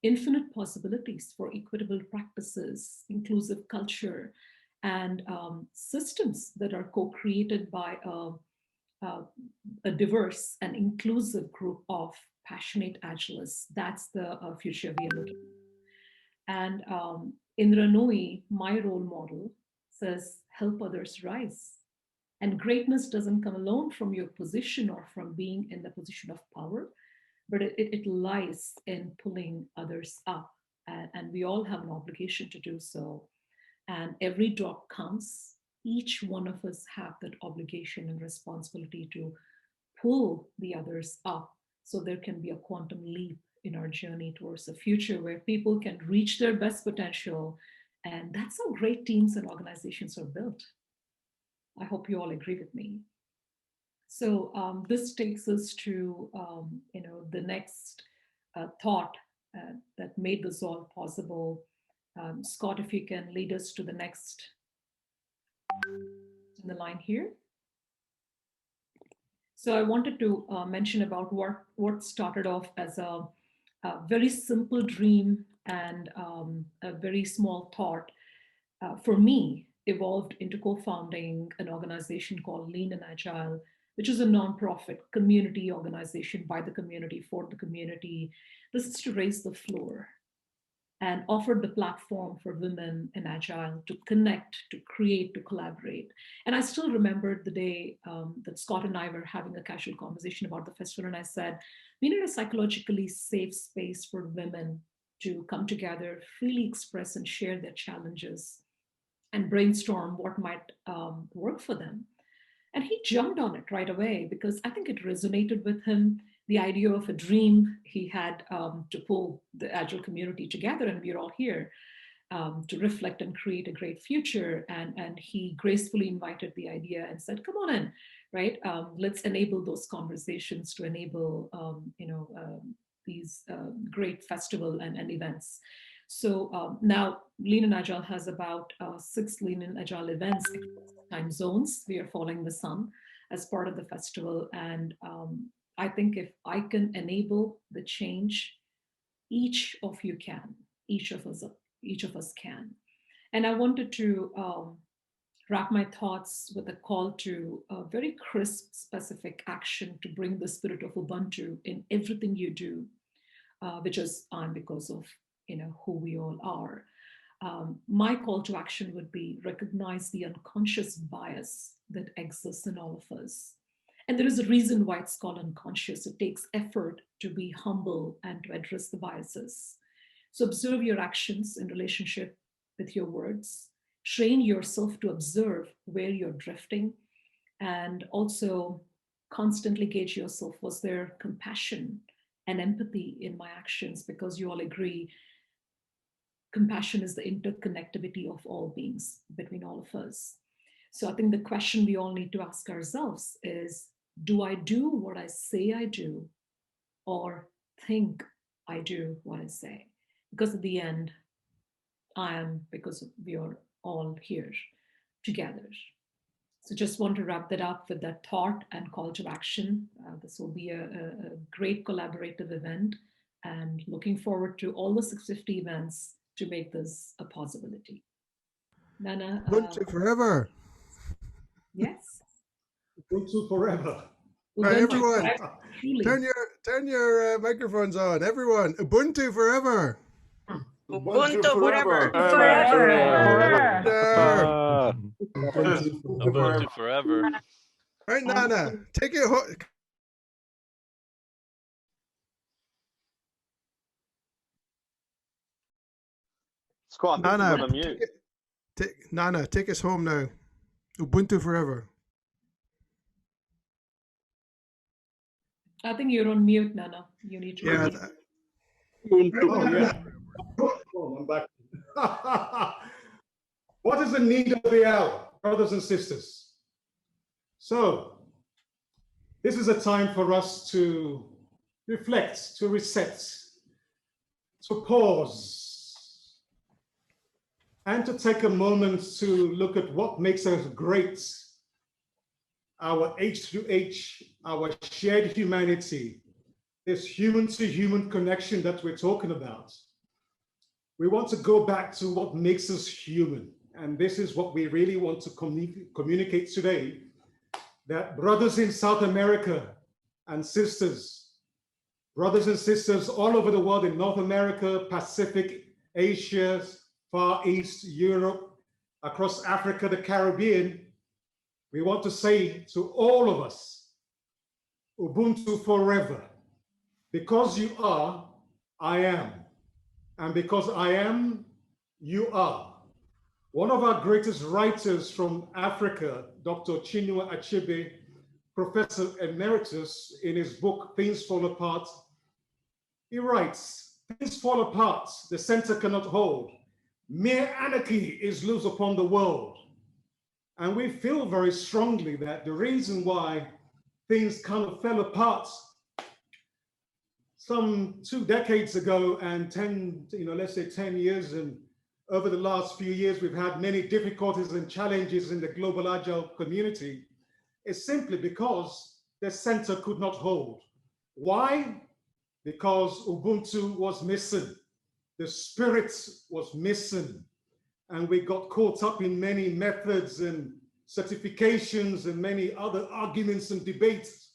infinite possibilities for equitable practices, inclusive culture, and systems that are co-created by a diverse and inclusive group of passionate Agilists. That's the future we are looking at. And Indra Nooyi, my role model, says, help others rise. And greatness doesn't come alone from your position or from being in the position of power, but it lies in pulling others up. And we all have an obligation to do so. And every drop counts. Each one of us have that obligation and responsibility to pull the others up so there can be a quantum leap in our journey towards a future where people can reach their best potential. And that's how great teams and organizations are built. I hope you all agree with me. So this takes us to the next thought that made this all possible. Scott, if you can lead us to the next in the line here. So I wanted to mention about what started off as a very simple dream and a very small thought for me evolved into co-founding an organization called Lean and Agile, which is a nonprofit community organization by the community for the community. This is to raise the floor and offer the platform for women in Agile to connect, to create, to collaborate. And I still remember the day that Scott and I were having a casual conversation about the festival, and I said, we need a psychologically safe space for women to come together, freely express and share their challenges and brainstorm what might work for them. And he jumped on it right away because I think it resonated with him, the idea of a dream he had to pull the Agile community together, and we're all here to reflect and create a great future. And he gracefully invited the idea and said, come on in, right? Let's enable those conversations to enable, these great festival and events. So now Lean and Agile has about 6 Lean and Agile events across time zones. We are following the sun as part of the festival. And I think if I can enable the change, each of you can, each of us can. And I wanted to wrap my thoughts with a call to a very crisp, specific action to bring the spirit of Ubuntu in everything you do, which is because of who we all are. My call to action would be recognize the unconscious bias that exists in all of us. And there is a reason why it's called unconscious. It takes effort to be humble and to address the biases. So observe your actions in relationship with your words. Train yourself to observe where you're drifting, and also constantly gauge yourself. Was there compassion and empathy in my actions? Because you all agree, compassion is the interconnectivity of all beings between all of us. So I think the question we all need to ask ourselves is, do I do what I say I do, or think I do what I say? Because at the end, I am, because we are all here together. So just want to wrap that up with that thought and call to action. This will be a great collaborative event, and looking forward to all the 650 events to make this a possibility. Nana. Ubuntu forever. Yes. Ubuntu forever. Right, everyone, turn your microphones on. Everyone, Ubuntu forever. Ubuntu forever. Ubuntu forever. Right, Nana, take it home. Scott, I think you're on mute. Nana, take us home now. Ubuntu forever. I think you're on mute, Nana. You need to. Yeah. I'm back. What is the need of the hour, brothers and sisters? So, this is a time for us to reflect, to reset, to pause, and to take a moment to look at what makes us great, our H2H, our shared humanity, this human-to-human connection that we're talking about. We want to go back to what makes us human. And this is what we really want to communicate today, that brothers in South America and sisters, brothers and sisters all over the world, in North America, Pacific, Asia, Far East, Europe, across Africa, the Caribbean, we want to say to all of us, Ubuntu forever. Because you are, I am. And because I am, you are. One of our greatest writers from Africa, Dr. Chinua Achebe, Professor Emeritus, in his book, Things Fall Apart, he writes, things fall apart, the center cannot hold. Mere anarchy is loose upon the world. And we feel very strongly that the reason why things kind of fell apart some 2 decades ago and 10, let's say 10 years, and over the last few years, we've had many difficulties and challenges in the global Agile community, is simply because the center could not hold. Why? Because Ubuntu was missing. The spirit was missing. And we got caught up in many methods and certifications and many other arguments and debates.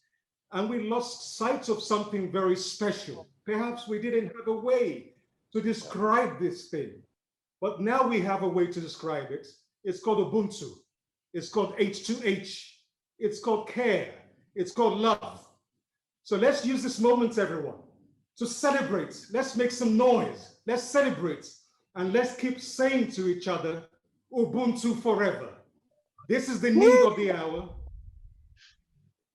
And we lost sight of something very special. Perhaps we didn't have a way to describe this thing. But now we have a way to describe it. It's called Ubuntu. It's called H2H. It's called care. It's called love. So let's use this moment, everyone, to celebrate. Let's make some noise. Let's celebrate. And let's keep saying to each other, Ubuntu forever. This is the need of the hour.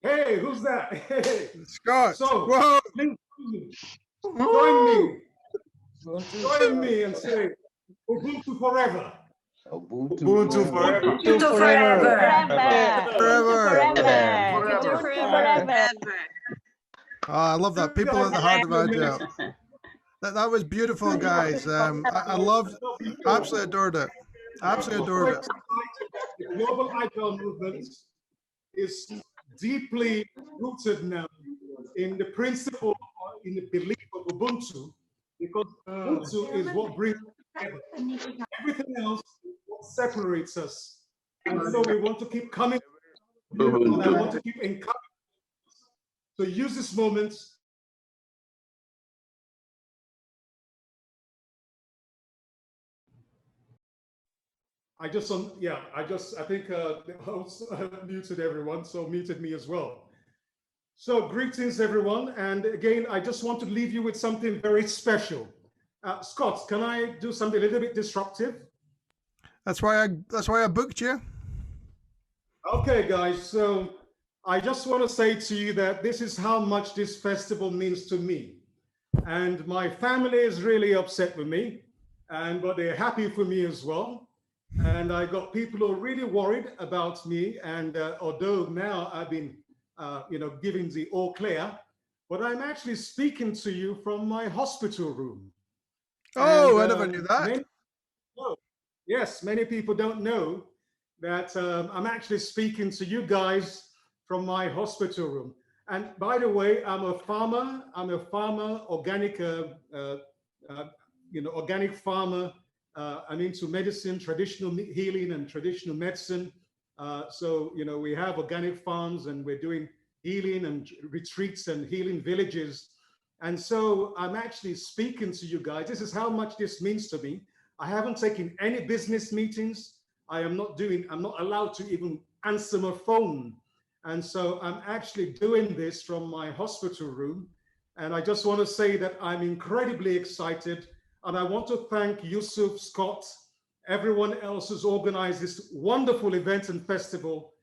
Hey, who's that? Hey, Scott. So, Whoa. please join me. Join me and say, Ubuntu forever. Ubuntu forever. Ubuntu forever. Forever. Oh, I love that. People at the heart of Agile. That was beautiful, guys. I loved, absolutely adored it. Absolutely adored it. The global Agile movement is deeply rooted now in the principle, in the belief of Ubuntu, because Ubuntu is what brings together. Everything else is what separates us. And so we want to keep coming, and I want to keep encouraging. So use this moment. I think the host muted everyone, so muted me as well. So greetings, everyone. And again, I just want to leave you with something very special. Scott, can I do something a little bit disruptive? That's why I booked you. Okay, guys. So I just want to say to you that this is how much this festival means to me. And my family is really upset with me, but they're happy for me as well. And I got people who are really worried about me. And although now I've been, given the all clear, but I'm actually speaking to you from my hospital room. Oh, I never knew that. Yes, many people don't know that I'm actually speaking to you guys from my hospital room. And by the way, I'm a farmer. I'm a farmer, organic, organic farmer. I'm into medicine, traditional healing and traditional medicine. So, we have organic farms and we're doing healing and retreats and healing villages. And so I'm actually speaking to you guys. This is how much this means to me. I haven't taken any business meetings. I'm not allowed to even answer my phone. And so I'm actually doing this from my hospital room. And I just want to say that I'm incredibly excited. And I want to thank Yusuf, Scott, everyone else who's organized this wonderful event and festival,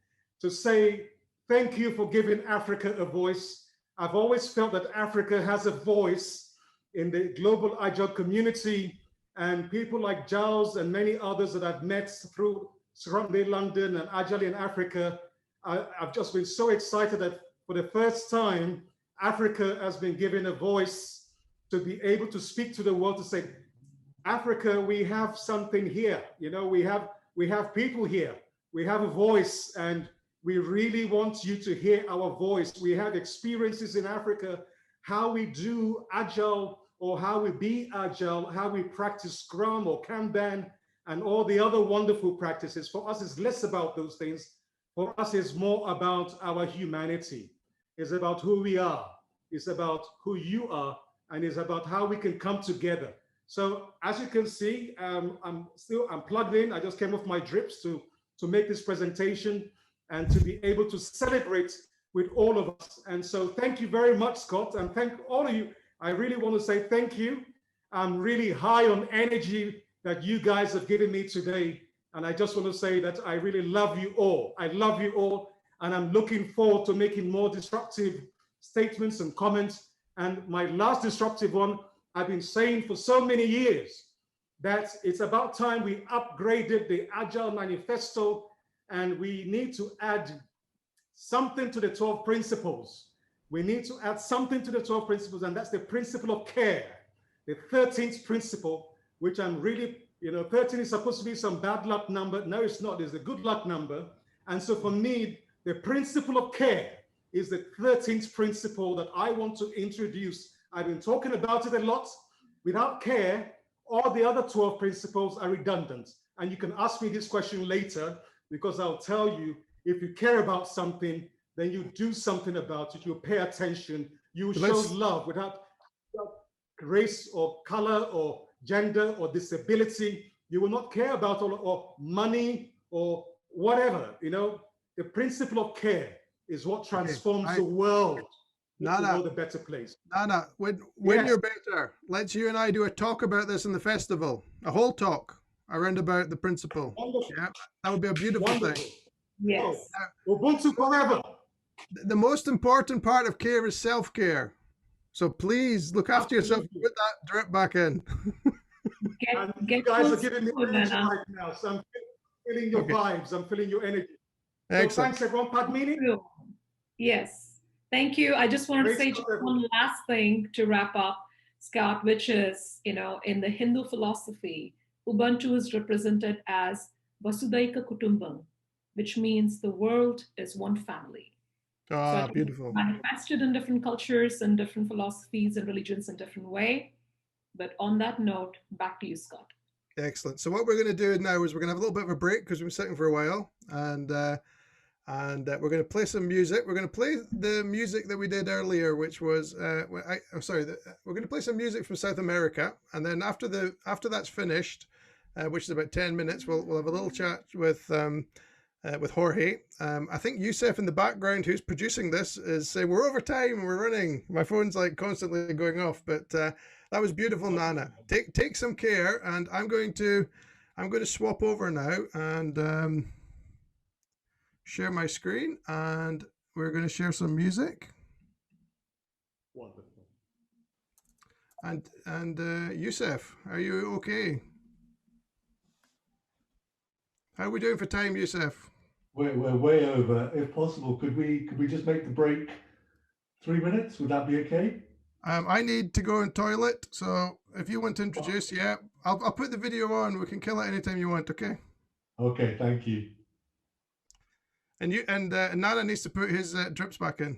to say thank you for giving Africa a voice. I've always felt that Africa has a voice in the global Agile community, and people like Giles and many others that I've met through surrounding London and Agile in Africa. I've just been so excited that for the first time, Africa has been given a voice to be able to speak to the world, to say, Africa, we have something here. We have people here. We have a voice, and we really want you to hear our voice. We have experiences in Africa, how we do Agile, or how we be Agile, how we practice Scrum or Kanban, and all the other wonderful practices. For us, it's less about those things. For us, it's more about our humanity. It's about who we are. It's about who you are, and it's about how we can come together. So as you can see, I'm plugged in. I just came off my drips to make this presentation and to be able to celebrate with all of us. And so thank you very much, Scott, and thank all of you. I really want to say thank you. I'm really high on energy that you guys have given me today. And I just want to say that I really love you all. I love you all. And I'm looking forward to making more disruptive statements and comments. And my last disruptive one, I've been saying for so many years that it's about time we upgraded the Agile Manifesto, and we need to add something to the 12 principles. We need to add something to the 12 principles, and that's the principle of care. The 13th principle, which I'm really, 13 is supposed to be some bad luck number. No, it's not. It's a good luck number. And so for me, the principle of care is the 13th principle that I want to introduce. I've been talking about it a lot. Without care, all the other 12 principles are redundant. And you can ask me this question later, because I'll tell you, if you care about something, then you do something about it. You pay attention. You show love without race or color or gender or disability. You will not care about or money or whatever. The principle of care is what transforms the world. make the world a better place. Nana, when Yes. you're better, let's you and I do a talk about this in the festival. A whole talk around about the principle. Wonderful. Yeah, that would be a beautiful Wonderful. thing. Yes. Ubuntu forever. The most important part of care is self-care. So please look after yourself. Put that drip back in. You guys are giving me food, energy Nana. right now, so I'm feeling your Okay. vibes. I'm feeling your energy. Excellent. So thanks, everyone. Padmini. Yes, thank you. I just wanted to Great say stuff, just one last thing to wrap up, Scott, which is, in the Hindu philosophy, Ubuntu is represented as Vasudaika Kutumbam, which means the world is one family. So I think Beautiful. it's manifested in different cultures and different philosophies and religions in different way. But on that note, back to you, Scott. Excellent. So what we're going to do now is we're going to have a little bit of a break because we've been sitting for a while, and we're going to play some music. We're going to play the music that we did earlier, which was we're going to play some music from South America, and then after that's finished, which is about 10 minutes, we'll have a little chat with Jorge. I think Youssef in the background, who's producing this, is saying we're over time, we're running. My phone's like constantly going off, but that was beautiful, Nana. Take some care, and I'm going to swap over now and share my screen, and we're going to share some music. Wonderful. And Youssef, are you okay? How are we doing for time, Youssef? We're way over. If possible, could we just make the break 3 minutes? Would that be okay? I need to go and toilet, so if you want to introduce, yeah, I'll put the video on. We can kill it anytime you want, okay? Okay, thank you. And Nana needs to put his drips back in.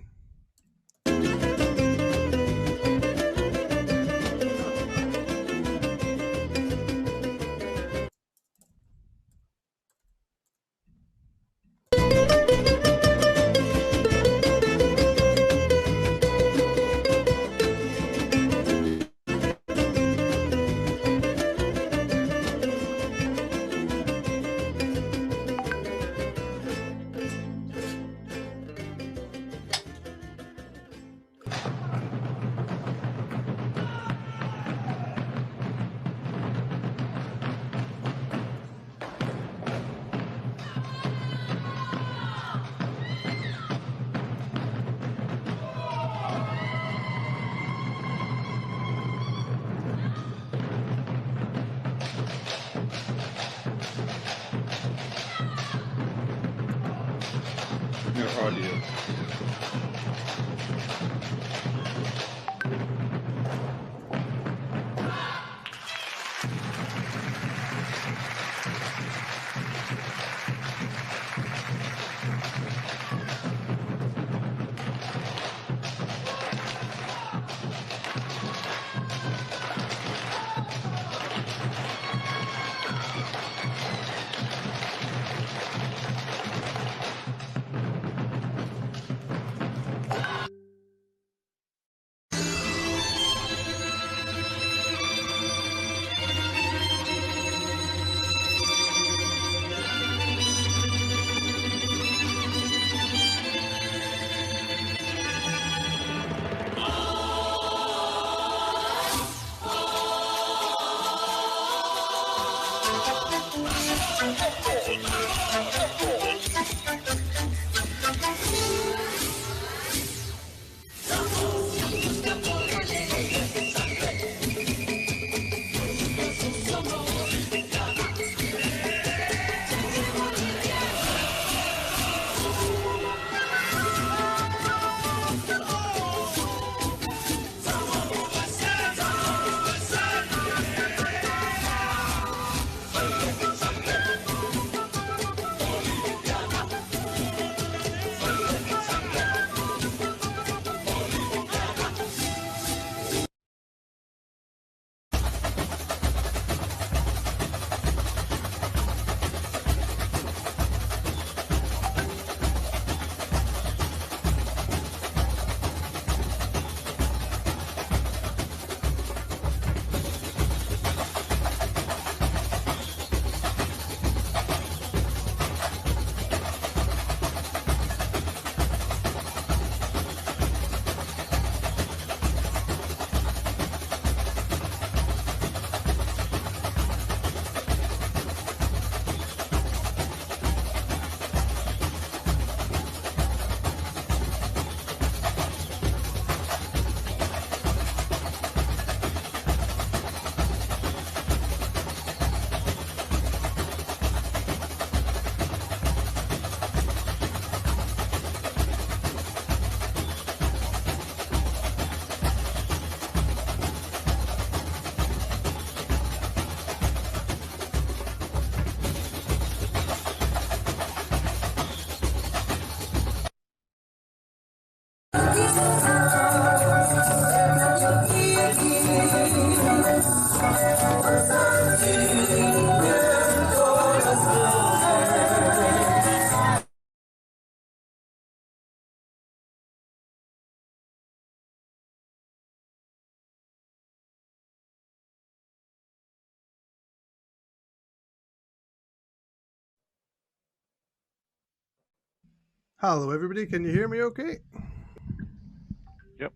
No audio. Hello, everybody. Can you hear me okay? Yep.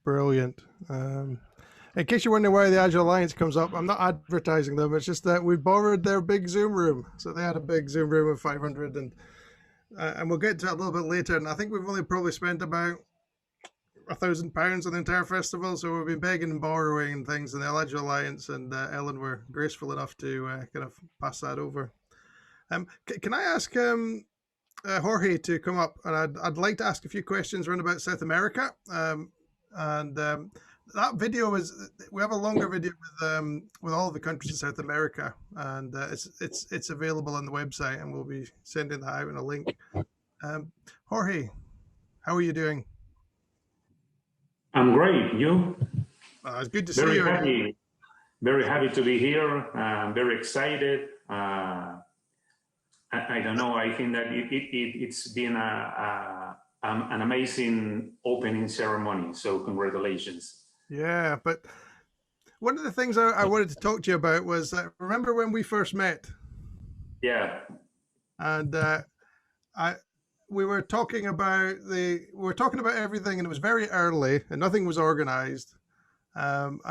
Brilliant. In case you're wondering why the Agile Alliance comes up, I'm not advertising them. It's just that we borrowed their big Zoom room. So they had a big Zoom room of 500, and we'll get to it a little bit later. And I think we've only probably spent about £1,000 on the entire festival. So we've been begging and borrowing and things, and the Agile Alliance and Ellen were graceful enough to kind of pass that over. Can I ask Jorge to come up, and I'd like to ask a few questions around about South America. That video we have a longer video with all of the countries in South America, and it's available on the website, and we'll be sending that out in a link. Jorge, how are you doing? I'm great. You? It's good to see you. Very happy to be here. Very excited. I don't know. I think that it's been an amazing opening ceremony. So congratulations. Yeah, but one of the things I wanted to talk to you about was remember when we first met? Yeah. And we were talking about everything, and it was very early, and nothing was organized. What's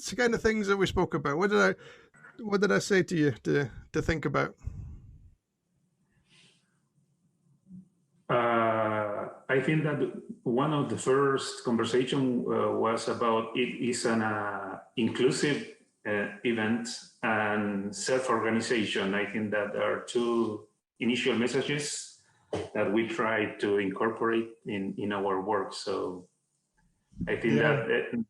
the kind of things that we spoke about? What did I say to you to think about? I think that one of the first conversation was about it is an inclusive event and self-organization. I think that there are two initial messages that we try to incorporate in our work. So I think that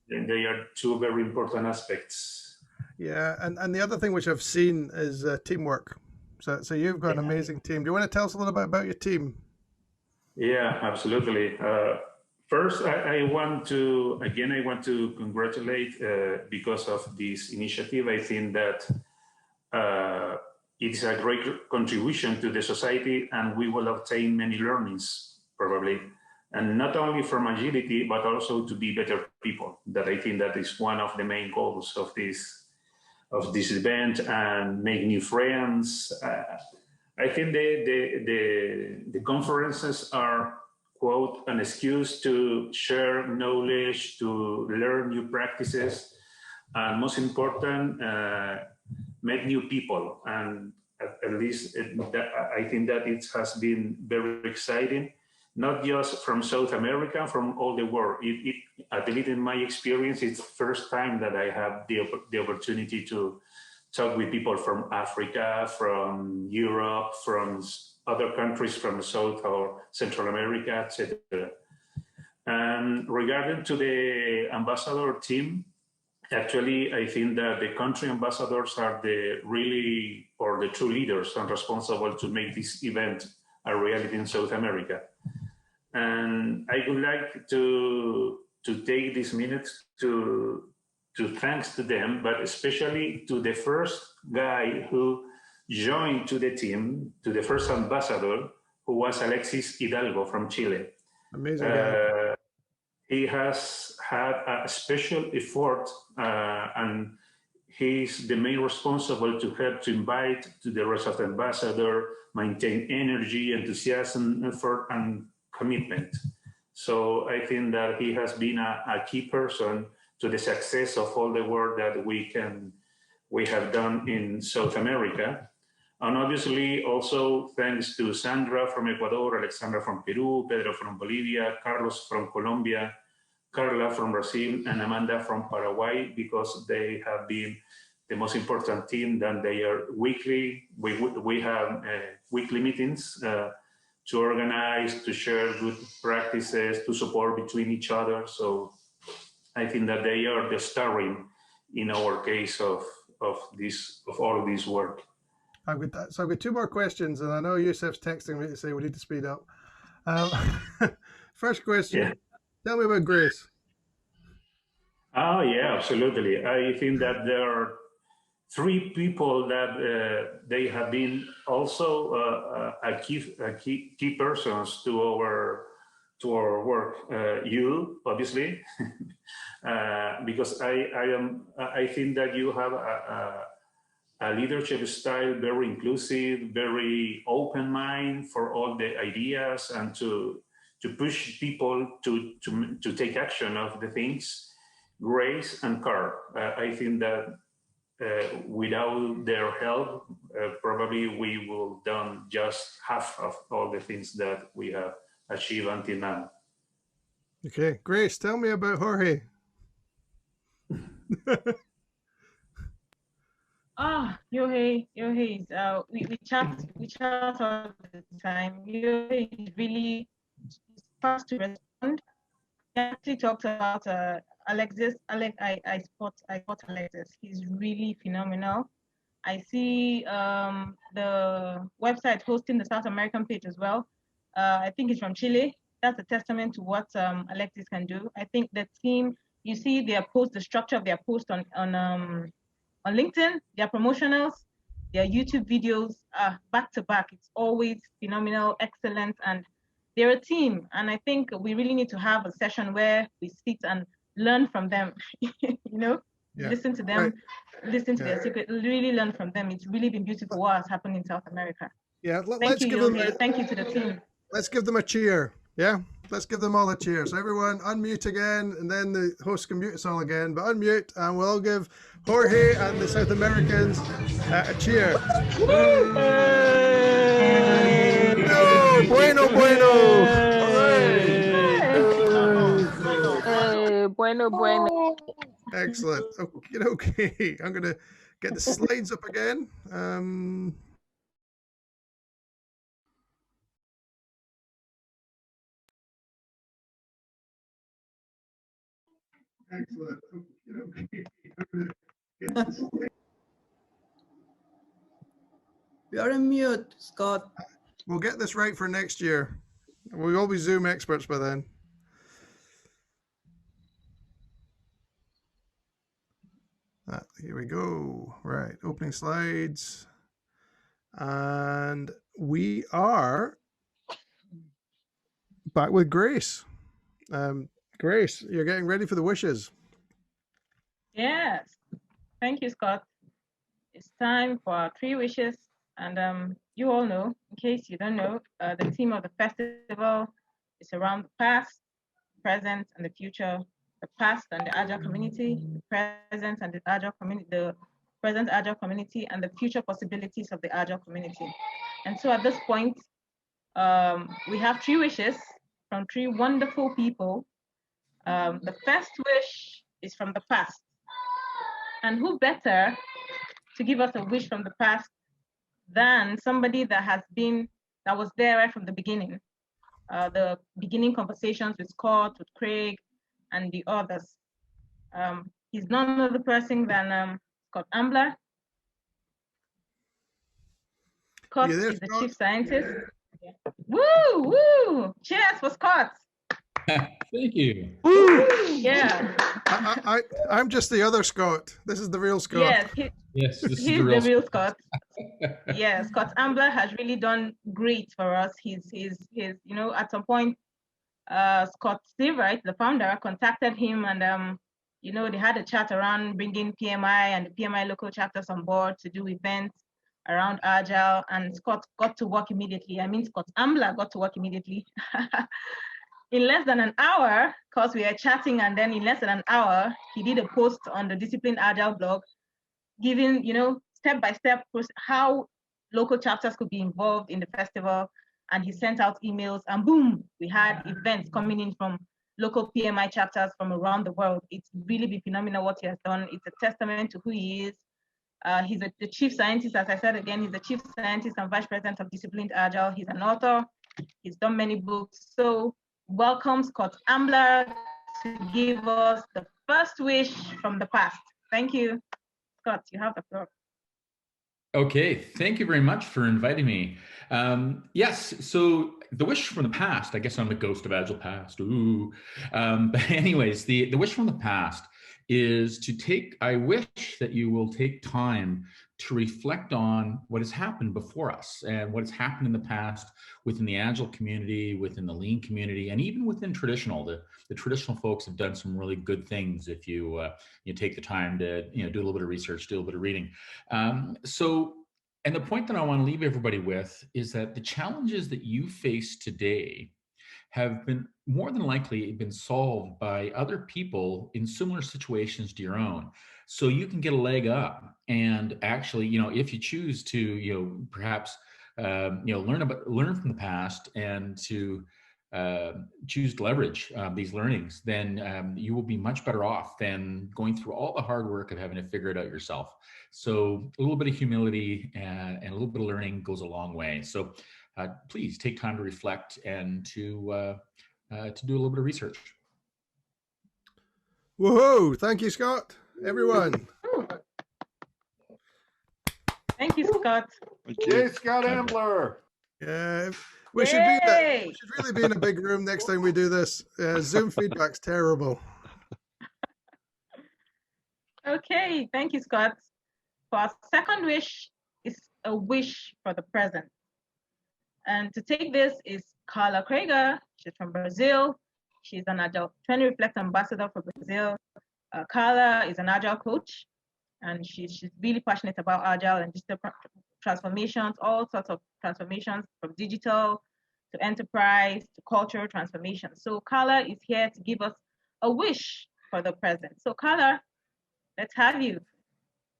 they are two very important aspects. Yeah, and the other thing which I've seen is teamwork. So you've got an amazing team. Do you want to tell us a little bit about your team? Yeah, absolutely. First, I want to congratulate because of this initiative. I think that it is a great contribution to the society, and we will obtain many learnings probably, and not only from agility, but also to be better people. That I think that is one of the main goals of this event, and make new friends. I think the conferences are, quote, an excuse to share knowledge, to learn new practices, and most important, meet new people. And at least I think that it has been very exciting, not just from South America, from all the world. At least in my experience, it's the first time that I have the opportunity to talk with people from Africa, from Europe, from other countries from South or Central America, etc. And regarding to the ambassador team, actually, I think that the country ambassadors are the true leaders and responsible to make this event a reality in South America. And I would like to take this minute to thanks to them, but especially to the first guy who joined to the team, to the first ambassador, who was Alexis Hidalgo from Chile. Amazing. He has had a special effort, and he's the main responsible to help to invite to the rest of the ambassador, maintain energy, enthusiasm, effort, and commitment. So I think that he has been a key person to the success of all the work that we have done in South America. And obviously also thanks to Sandra from Ecuador, Alexandra from Peru, Pedro from Bolivia, Carlos from Colombia, Carla from Brazil, and Amanda from Paraguay, because they have been the most important team. That they are weekly. We have weekly meetings to organize, to share good practices, to support between each other. So I think that they are the starring in our case of all of this work. I've got two more questions, and I know Yusef's texting me to say we need to speed up. First question. Yeah. Tell me about Grace. Oh, yeah, absolutely. I think that there are three people that they have been also a key persons to our work. You, obviously, because I think that you have a leadership style very inclusive, very open mind for all the ideas and to push people to take action of the things. Grace and Carl, I think that without their help, probably we will done just half of all the things that we have achieved until now. Okay, Grace, tell me about Jorge. Jorge is we chat all the time. Jorge is really fast to respond. He actually talked about Alexis. I spot Alexis. He's really phenomenal. I see the website hosting the South American page as well. I think it's from Chile. That's a testament to what Alexis can do. I think the team, you see their post, the structure of their post on LinkedIn, their promotionals, their YouTube videos are back to back. It's always phenomenal, excellent, and they're a team. And I think we really need to have a session where we sit and learn from them. Listen to them, listen to their secret, really learn from them. It's really been beautiful what has happened in South America. Yeah, thank you, thank you to the team. Let's give them a cheer. Yeah, let's give them all a cheer. So everyone unmute again, and then the host can mute us all again, but unmute, and we'll all give Jorge and the South Americans a cheer. No, bueno. Bueno. Excellent. Okay. I'm gonna get the slides up again. Excellent. Okay. You're on mute, Scott. We'll get this right for next year. We'll all be Zoom experts by then. Here we go. Right, opening slides. And we are back with Grace. Grace, you're getting ready for the wishes. Yes. Thank you, Scott. It's time for our 3 wishes. And you all know, in case you don't know, the theme of the festival is around the past, present, and the future. The past and the Agile community, the present and the Agile community, the present Agile community, and the future possibilities of the Agile community. And so at this point, we have 3 wishes from 3 wonderful people. The first wish is from the past. And who better to give us a wish from the past than somebody that was there right from the beginning. The beginning conversations with Scott, with Craig, and the others. He's none other person than Scott Ambler. Scott is the chief scientist. Woo! Cheers for Scott. Thank you. Woo! Yeah. I'm just the other Scott. This is the real Scott. Yes, this he's the real Scott. Yeah, Scott Ambler has really done great for us. He's at some point, Scott Seawright, the founder, contacted him, and they had a chat around bringing PMI and the PMI local chapters on board to do events around Agile, and Scott got to work immediately. Scott Ambler got to work immediately. In less than an hour, because we were chatting, and then in less than an hour, he did a post on the Disciplined Agile blog, giving, step-by-step how local chapters could be involved in the festival. And he sent out emails, and boom, we had events coming in from local PMI chapters from around the world. It's really been phenomenal what he has done. It's a testament to who he is. He's the chief scientist, as I said again, he's the chief scientist and vice president of Disciplined Agile. He's an author. He's done many books. So welcome Scott Ambler to give us the first wish from the past. Thank you. Scott, you have the floor. Okay, thank you very much for inviting me. Yes, so the wish from the past, I guess I'm the ghost of Agile past. Ooh. But anyways, the wish from the past is to take, I wish that you will take time to reflect on what has happened before us and what has happened in the past within the Agile community, within the Lean community, and even within traditional. The traditional folks have done some really good things if you you take the time to do a little bit of research, do a little bit of reading. And the point that I want to leave everybody with is that the challenges that you face today have been more than likely been solved by other people in similar situations to your own. So you can get a leg up and actually, if you choose to, perhaps, learn from the past and to choose to leverage these learnings, then you will be much better off than going through all the hard work of having to figure it out yourself. So a little bit of humility and a little bit of learning goes a long way. So please take time to reflect and to do a little bit of research. Whoa! Thank you, Scott. Everyone. Thank you, Scott. Yay, Scott Ambler. Yeah, we should really be in a big room next time we do this. Zoom feedback's terrible. Okay, thank you, Scott. For our second wish is a wish for the present. And to take this is Carla Krieger. She's from Brazil. She's an Agile 20 Reflect ambassador for Brazil. Carla is an Agile coach, and she's really passionate about Agile and digital transformations, all sorts of transformations from digital to enterprise to cultural transformation. So Carla is here to give us a wish for the present. So Carla, let's have you.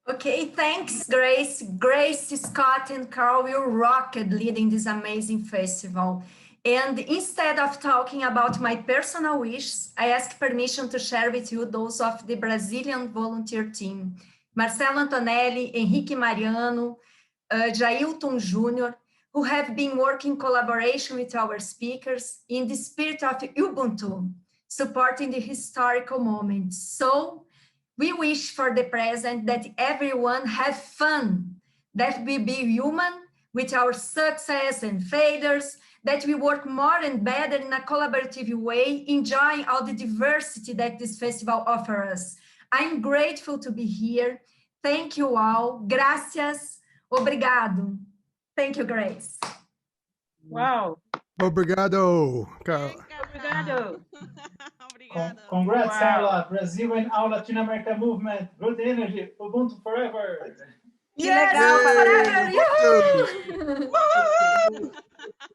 Okay, thanks, Grace. Grace, Scott, and Carl, you rocked leading this amazing festival. And instead of talking about my personal wishes, I ask permission to share with you those of the Brazilian volunteer team. Marcelo Antonelli, Henrique Mariano, Jailton Jr., who have been working in collaboration with our speakers in the spirit of Ubuntu, supporting the historical moment. So we wish for the present that everyone have fun, that we be human with our success and failures, that we work more and better in a collaborative way, enjoying all the diversity that this festival offers us. I'm grateful to be here. Thank you all. Gracias. Obrigado. Thank you, Grace. Wow. Obrigado, Carla. Obrigado. Congrats, Wow. Carla. Brazil and all Latin America movement. Good energy. Ubuntu forever. Yes, forever.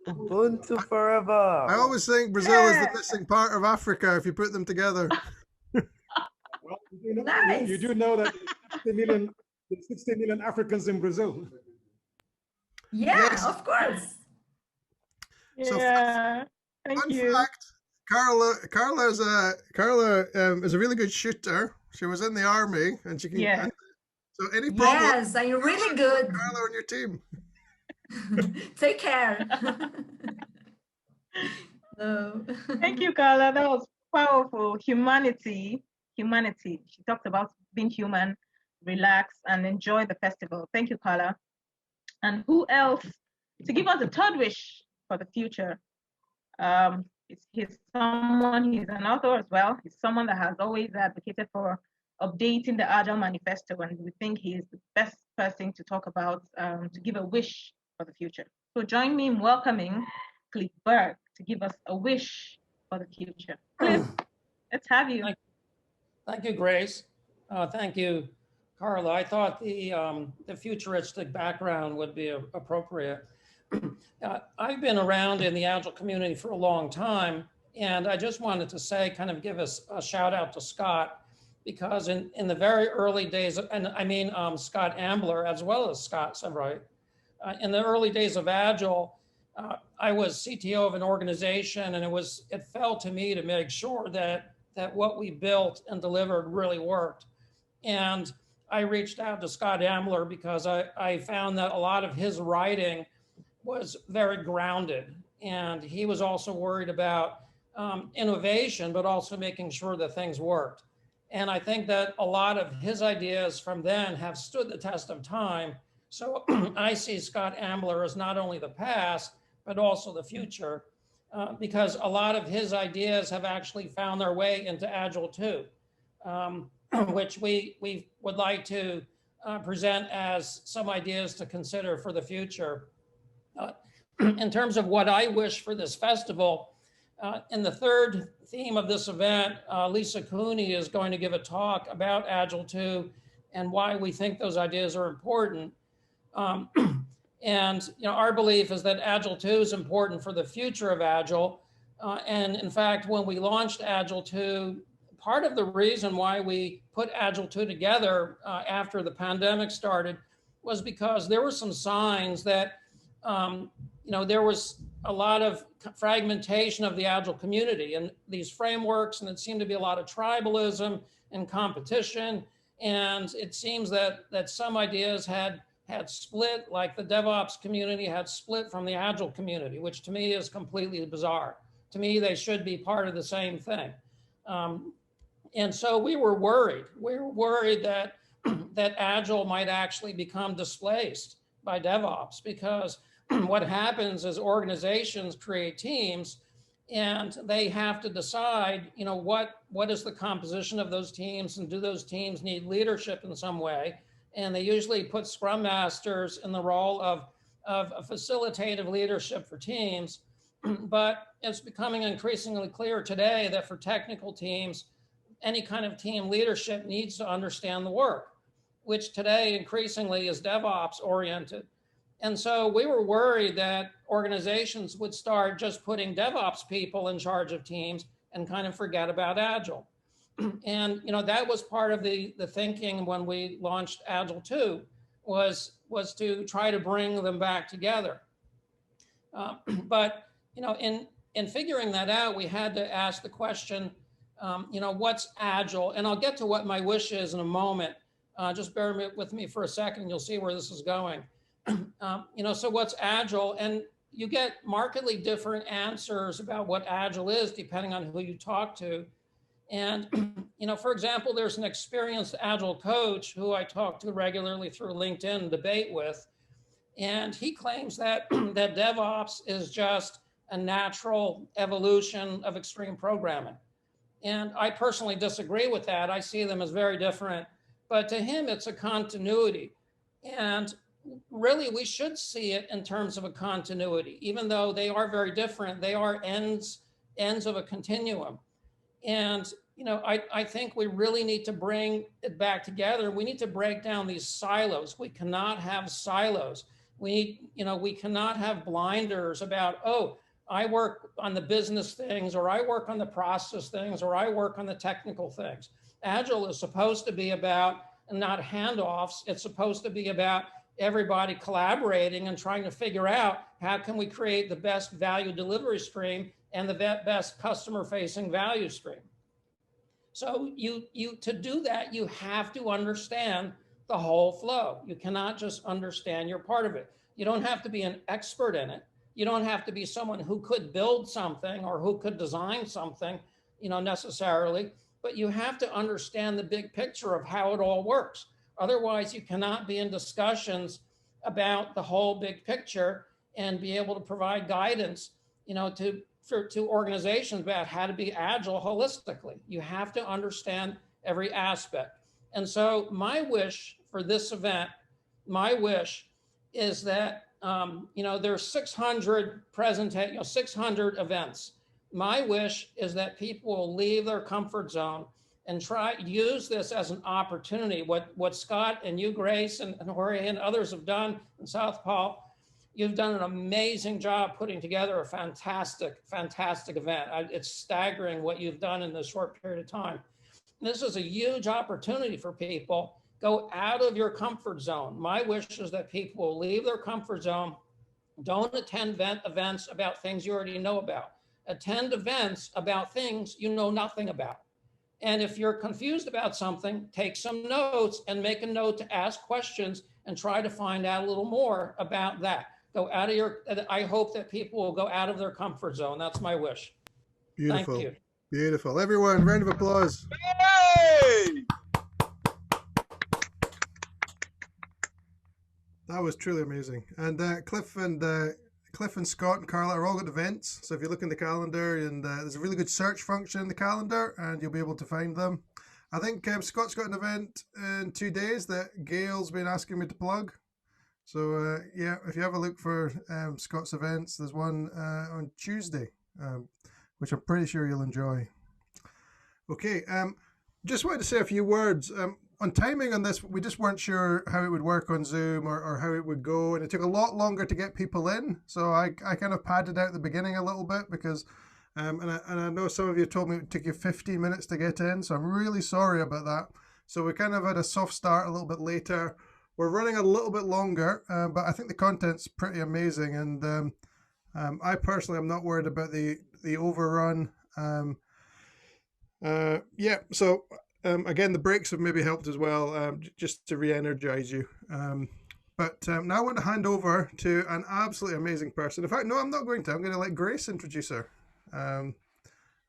Ubuntu forever. I always think Brazil is the missing part of Africa if you put them together. Well, you do know that there's 60 million Africans in Brazil. Yeah, Yes. of course. So Yeah, thank you. fact, Carla is a really good shooter. She was in the army and she can. Yeah. So any problem? Yes, I'm really good. Carla on your team. Take care. No. Thank you, Carla. That was powerful. Humanity. She talked about being human, relax, and enjoy the festival. Thank you, Carla. And who else to give us a third wish for the future? He's an author as well. He's someone that has always advocated for updating the Agile Manifesto, and we think he's the best person to talk about, to give a wish for the future. So join me in welcoming Cliff Berg to give us a wish for the future. Cliff, let's have you. Thank you, Grace. Thank you, Carla. I thought the futuristic background would be appropriate. I've been around in the Agile community for a long time, and I just wanted to say, kind of give us a shout out to Scott, because in the very early days, and I mean Scott Ambler as well as Scott Sebright, in the early days of Agile, I was CTO of an organization, and it fell to me to make sure that what we built and delivered really worked. And I reached out to Scott Ambler because I found that a lot of his writing was very grounded. And he was also worried about innovation, but also making sure that things worked. And I think that a lot of his ideas from then have stood the test of time, So I see Scott Ambler as not only the past, but also the future, because a lot of his ideas have actually found their way into Agile too, which we would like to present as some ideas to consider for the future. In terms of what I wish for this festival, in the third theme of this event, Lisa Cooney is going to give a talk about Agile 2 and why we think those ideas are important. And our belief is that Agile 2 is important for the future of Agile. And in fact, when we launched Agile 2, part of the reason why we put Agile 2 together after the pandemic started was because there were some signs that there was a lot of fragmentation of the Agile community and these frameworks, and it seemed to be a lot of tribalism and competition. And it seems that some ideas had split, like the DevOps community had split from the Agile community, which to me is completely bizarre. To me, they should be part of the same thing. And so we were worried. We were worried that that Agile might actually become displaced by DevOps, because what happens is organizations create teams and they have to decide, what is the composition of those teams, and do those teams need leadership in some way? And they usually put Scrum Masters in the role of a facilitative leadership for teams. But it's becoming increasingly clear today that for technical teams, any kind of team leadership needs to understand the work, which today increasingly is DevOps oriented. And so we were worried that organizations would start just putting DevOps people in charge of teams and kind of forget about Agile. And that was part of the thinking when we launched Agile 2, was to try to bring them back together. But in figuring that out, we had to ask the question, what's Agile? And I'll get to what my wish is in a moment. Just bear with me for a second, you'll see where this is going. So what's Agile? And you get markedly different answers about what Agile is depending on who you talk to. And, for example, there's an experienced Agile coach who I talk to regularly through LinkedIn and debate with. And he claims that, that DevOps is just a natural evolution of extreme programming. And I personally disagree with that. I see them as very different. But to him, it's a continuity. And really, we should see it in terms of a continuity. Even though they are very different, they are ends of a continuum. And I think we really need to bring it back together. We need to break down these silos. We cannot have silos. We cannot have blinders about, oh, I work on the business things, or I work on the process things, or I work on the technical things. Agile is supposed to be about not handoffs. It's supposed to be about everybody collaborating and trying to figure out how can we create the best value delivery stream and the best customer-facing value stream. So to do that, you have to understand the whole flow. You cannot just understand your part of it. You don't have to be an expert in it. You don't have to be someone who could build something or who could design something, necessarily, but you have to understand the big picture of how it all works. Otherwise, you cannot be in discussions about the whole big picture and be able to provide guidance, to organizations about how to be Agile holistically. You have to understand every aspect. And so my wish for this event, is that, there's 600 600 events. My wish is that people will leave their comfort zone and use this as an opportunity. What Scott and you, Grace, and Jorge and others have done in South Paul, you've done an amazing job putting together a fantastic, fantastic event. It's staggering what you've done in this short period of time. This is a huge opportunity for people. Go out of your comfort zone. My wish is that people will leave their comfort zone. Don't attend events about things you already know about. Attend events about things you know nothing about. And if you're confused about something, take some notes and make a note to ask questions and try to find out a little more about that. I hope that people will go out of their comfort zone. That's my wish. Beautiful. Thank you. Beautiful. Everyone, round of applause. Hey! That was truly amazing. And Cliff and Scott and Carla are all got events. So if you look in the calendar, and there's a really good search function in the calendar, and you'll be able to find them. I think Scott's got an event in 2 days that Gail's been asking me to plug. So yeah, if you have a look for Scott's events, there's one on Tuesday, which I'm pretty sure you'll enjoy. Okay, just wanted to say a few words. On timing on this, we just weren't sure how it would work on Zoom or how it would go, and it took a lot longer to get people in. So I kind of padded out the beginning a little bit because, and I know some of you told me it took you 15 minutes to get in, so I'm really sorry about that. So we kind of had a soft start a little bit later. We're running a little bit longer, but I think the content's pretty amazing, and I personally am not worried about the overrun. Yeah, so again, the breaks have maybe helped as well, just to re-energize you. But now I want to hand over to an absolutely amazing person. In fact, no, I'm not going to. I'm going to let Grace introduce her. And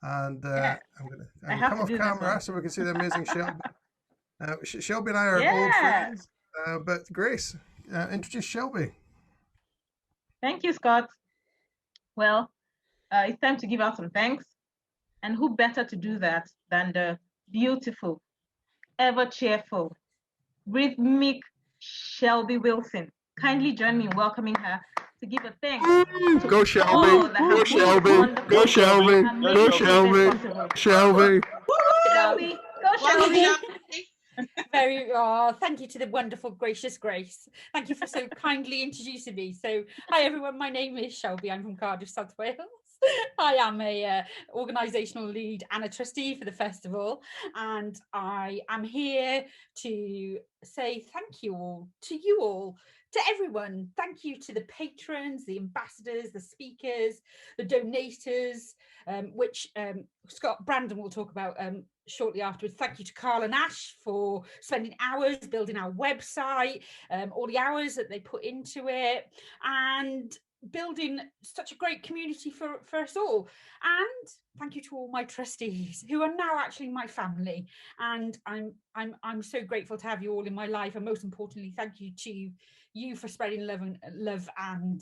I'm going to come off camera so we can see the amazing Shelby. Shelby and I are old friends, but Grace, introduce Shelby. Thank you, Scott. Well, it's time to give out some thanks. And who better to do that than the beautiful, ever cheerful, rhythmic Shelby Wilson. Kindly join me in welcoming her to give a thanks. Go Shelby! Go Shelby! Go Shelby! Go Shelby! Shelby! Shelby! Go Shelby! Thank you to the wonderful, gracious Grace. Thank you for so kindly introducing me. So, hi everyone, my name is Shelby. I'm from Cardiff, South Wales. I am a organisational lead and a trustee for the festival, and I am here to say thank you all, to everyone. Thank you to the patrons, the ambassadors, the speakers, the donators, which Brandon will talk about shortly afterwards. Thank you to Carl and Ash for spending hours building our website, all the hours that they put into it, and building such a great community for us all. And thank you to all my trustees who are now actually my family, and I'm so grateful to have you all in my life. And most importantly, thank you to you for spreading love and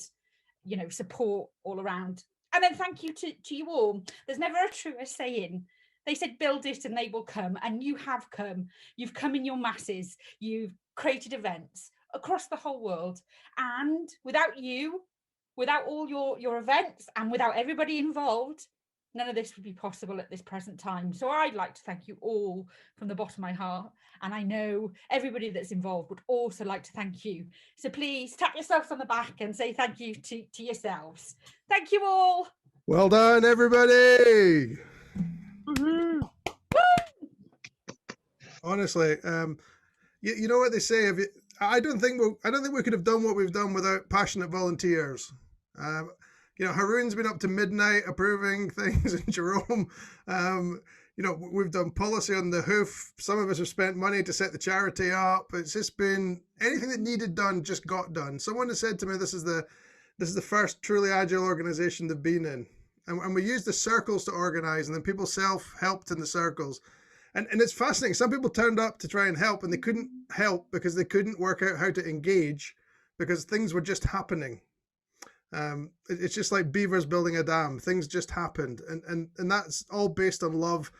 support all around. And then thank you to you all. There's never a truer saying. They said build it and they will come, and you have come. You've come in your masses. You've created events across the whole world, and without you, without all your events, and without everybody involved, none of this would be possible at this present time. So I'd like to thank you all from the bottom of my heart. And I know everybody that's involved would also like to thank you. So please tap yourselves on the back and say thank you to yourselves. Thank you all. Well done, everybody. Honestly, you know what they say. I don't think we could have done what we've done without passionate volunteers. Haroon's been up to midnight approving things, and Jerome, we've done policy on the hoof. Some of us have spent money to set the charity up. It's just been anything that needed done just got done. Someone has said to me, this is the first truly agile organization they've been in. And we used the circles to organize, and then people self-helped in the circles. And it's fascinating. Some people turned up to try and help, and they couldn't help because they couldn't work out how to engage because things were just happening. It's just like beavers building a dam. Things just happened, and that's all based on love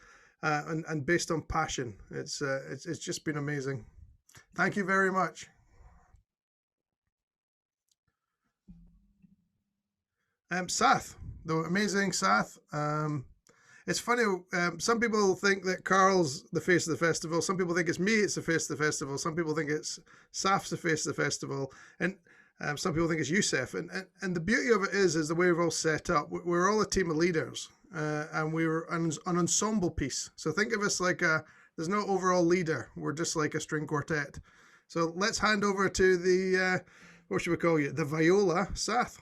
and based on passion. It's just been amazing. Thank you very much. Sath, the amazing Sath. It's funny, some people think that Carl's the face of the festival. Some people think it's me, it's the face of the festival. Some people think it's Saf's the face of the festival. And some people think it's Youssef. And the beauty of it is the way we've all set up. We're all a team of leaders, and we're an ensemble piece. So think of us like there's no overall leader. We're just like a string quartet. So let's hand over to the, what should we call you? The viola, Sath.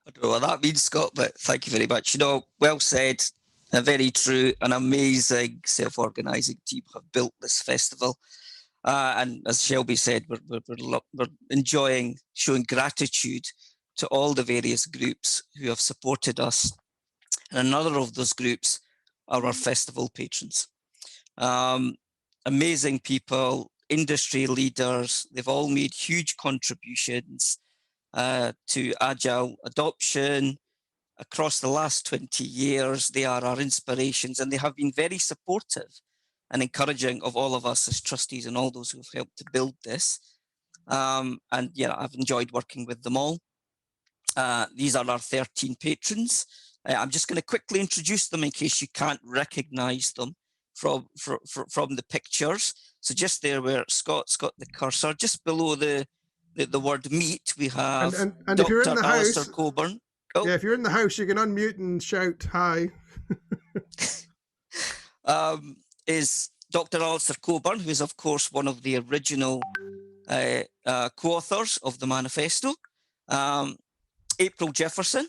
I don't know what that means, Scott, but thank you very much. Well said, very true. An amazing self-organising team have built this festival. And as Shelby said, we're enjoying showing gratitude to all the various groups who have supported us. And another of those groups are our festival patrons. Amazing people industry leaders. They've all made huge contributions to Agile adoption across the last 20 years. They are our inspirations, and they have been very supportive and encouraging of all of us as trustees and all those who have helped to build this. And yeah, I've enjoyed working with them all. These are our 13 patrons. I'm just going to quickly introduce them in case you can't recognize them from the pictures. So just there where Scott's got the cursor, just below the word meet, we have and if you're in Dr. the Alistair house, Coburn. Oh. Yeah, if you're in the house, you can unmute and shout hi. Is Dr. Alistair Coburn, who is, of course, one of the original co-authors of the manifesto. April Jefferson,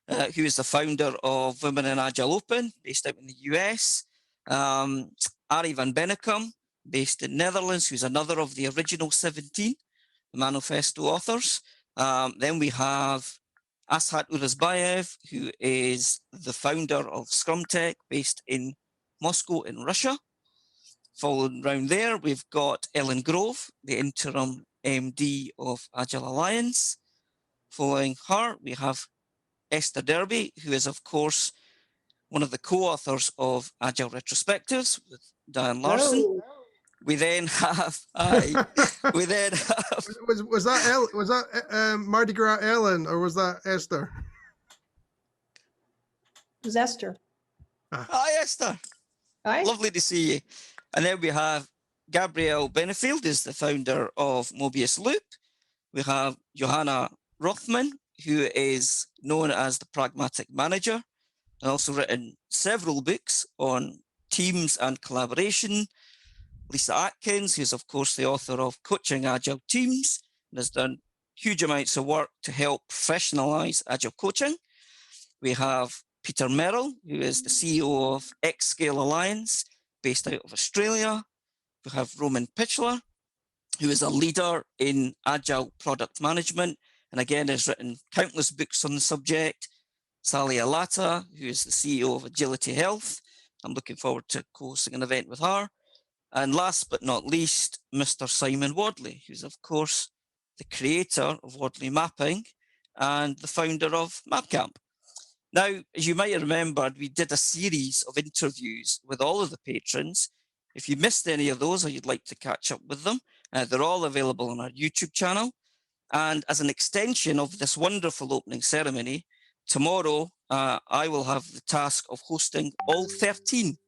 who is the founder of Women in Agile Open, based out in the US. Arie van Bennekom, based in Netherlands, who's another of the original 17 manifesto authors. Then we have Ashat Urazbayev, who is the founder of Scrum Tech, based in Moscow in Russia. Following round there, we've got Ellen Grove, the interim MD of Agile Alliance. Following her, we have Esther Derby, who is, of course, one of the co-authors of Agile Retrospectives with Diane Larson. Whoa. We then have, we then have... Was that Mardi Gras Ellen, or was that Esther? It was Esther. Hi, Esther. Hi. Lovely to see you. And then we have Gabrielle Benefield, is the founder of Mobius Loop. We have Johanna Rothman, who is known as the Pragmatic Manager, and also written several books on teams and collaboration. Lisa Atkins, who's of course the author of Coaching Agile Teams, and has done huge amounts of work to help professionalize Agile coaching. We have Peter Merrill, who is the CEO of Xscale Alliance, based out of Australia. We have Roman Pitchler, who is a leader in Agile product management, and again has written countless books on the subject. Sally Alata, who is the CEO of Agility Health. I'm looking forward to hosting an event with her. And last but not least, Mr. Simon Wadley, who's of course the creator of Wadley Mapping and the founder of MapCamp. Now, as you might have remembered, we did a series of interviews with all of the patrons. If you missed any of those or you'd like to catch up with them, they're all available on our YouTube channel. And as an extension of this wonderful opening ceremony, tomorrow I will have the task of hosting all 13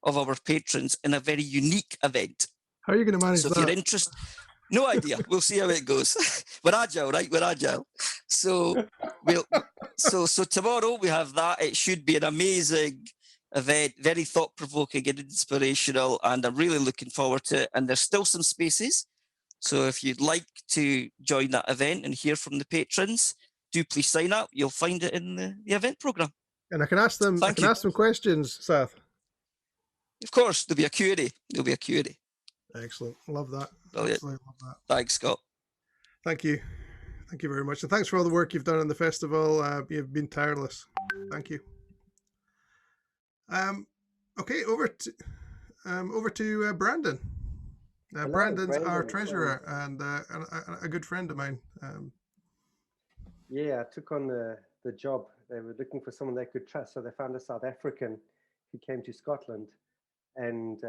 of our patrons in a very unique event. How are you going to manage that? So if that? you're interested, no idea. We'll see how it goes. We're agile, right? We're agile. So so tomorrow we have that. It should be an amazing event, very thought-provoking and inspirational, and I'm really looking forward to it. And there's still some spaces. So if you'd like to join that event and hear from the patrons, do please sign up. You'll find it in the event program. And I can ask them. Ask them questions, Seth. Of course, there'll be a Q&A. There'll be a Q&A. Excellent. Love that. Brilliant. Absolutely love that. Thanks, Scott. Thank you. Thank you very much. And thanks for all the work you've done on the festival. You've been tireless. Thank you. Okay, over to Brandon. Hello, Brandon's Brandon. our treasurer and a good friend of mine. Yeah, I took on the job. They were looking for someone they could trust, so they found a South African who came to Scotland, and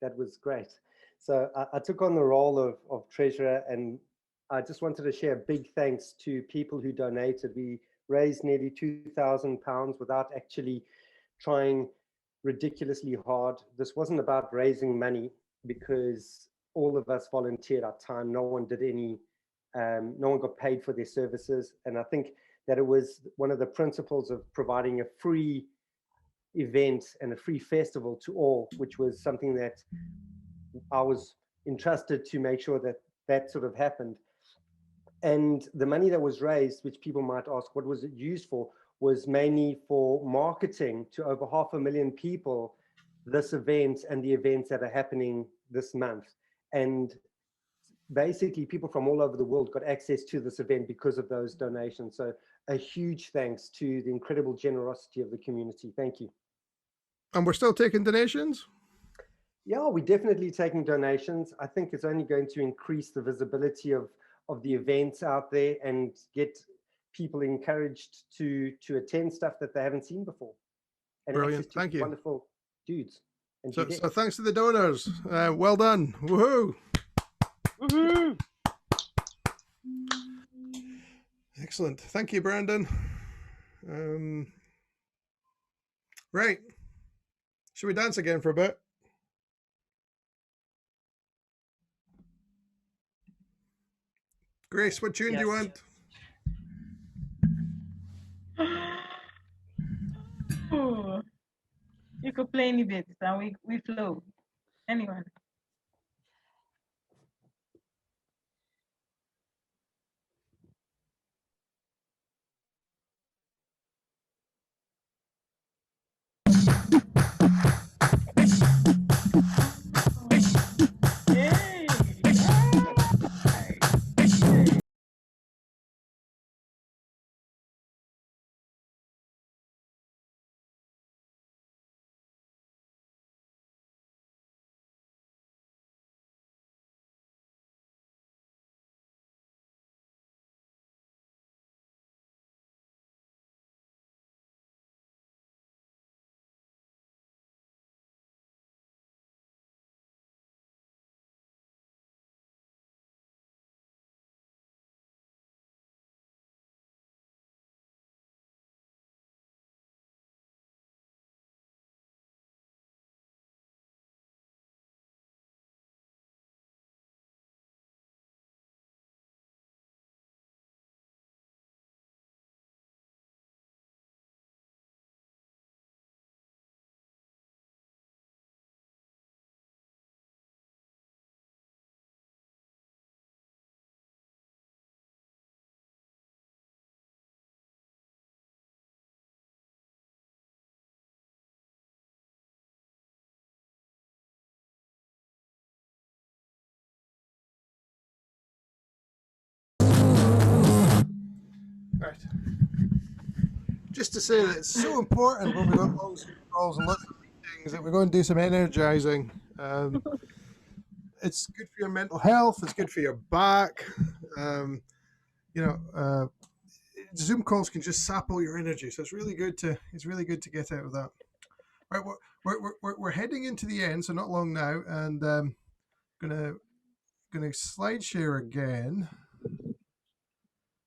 that was great. So I took on the role of treasurer, and I just wanted to share a big thanks to people who donated. We raised nearly £2,000 without actually trying ridiculously hard. This wasn't about raising money because all of us volunteered our time. No one did any, no one got paid for their services. And I think that it was one of the principles of providing a free event and a free festival to all, which was something that I was entrusted to make sure that that sort of happened. And the money that was raised, which people might ask, what was it used for, was mainly for marketing to over 500,000 people, this event and the events that are happening this month. And basically people from all over the world got access to this event because of those donations. So a huge thanks to the incredible generosity of the community. Thank you. And we're still taking donations? Yeah, we're definitely taking donations. I think it's only going to increase the visibility of the events out there and get people encouraged to attend stuff that they haven't seen before. And Brilliant. access to Thank you. wonderful dudes. And So dudettes. thanks to the donors. Well done. Woohoo. Woohoo. Excellent. Thank you, Brandon. Right. Should we dance again for a bit? Grace, what tune do you want? Ooh, you could play any bit and we flow. Anyone. Right. Just to say that it's so important when we've got long calls and lots of meetings that we're going to do some energizing. It's good for your mental health. It's good for your back. Zoom calls can just sap all your energy, so it's really good to get out of that. Right, we're heading into the end, so not long now, and gonna slide share again.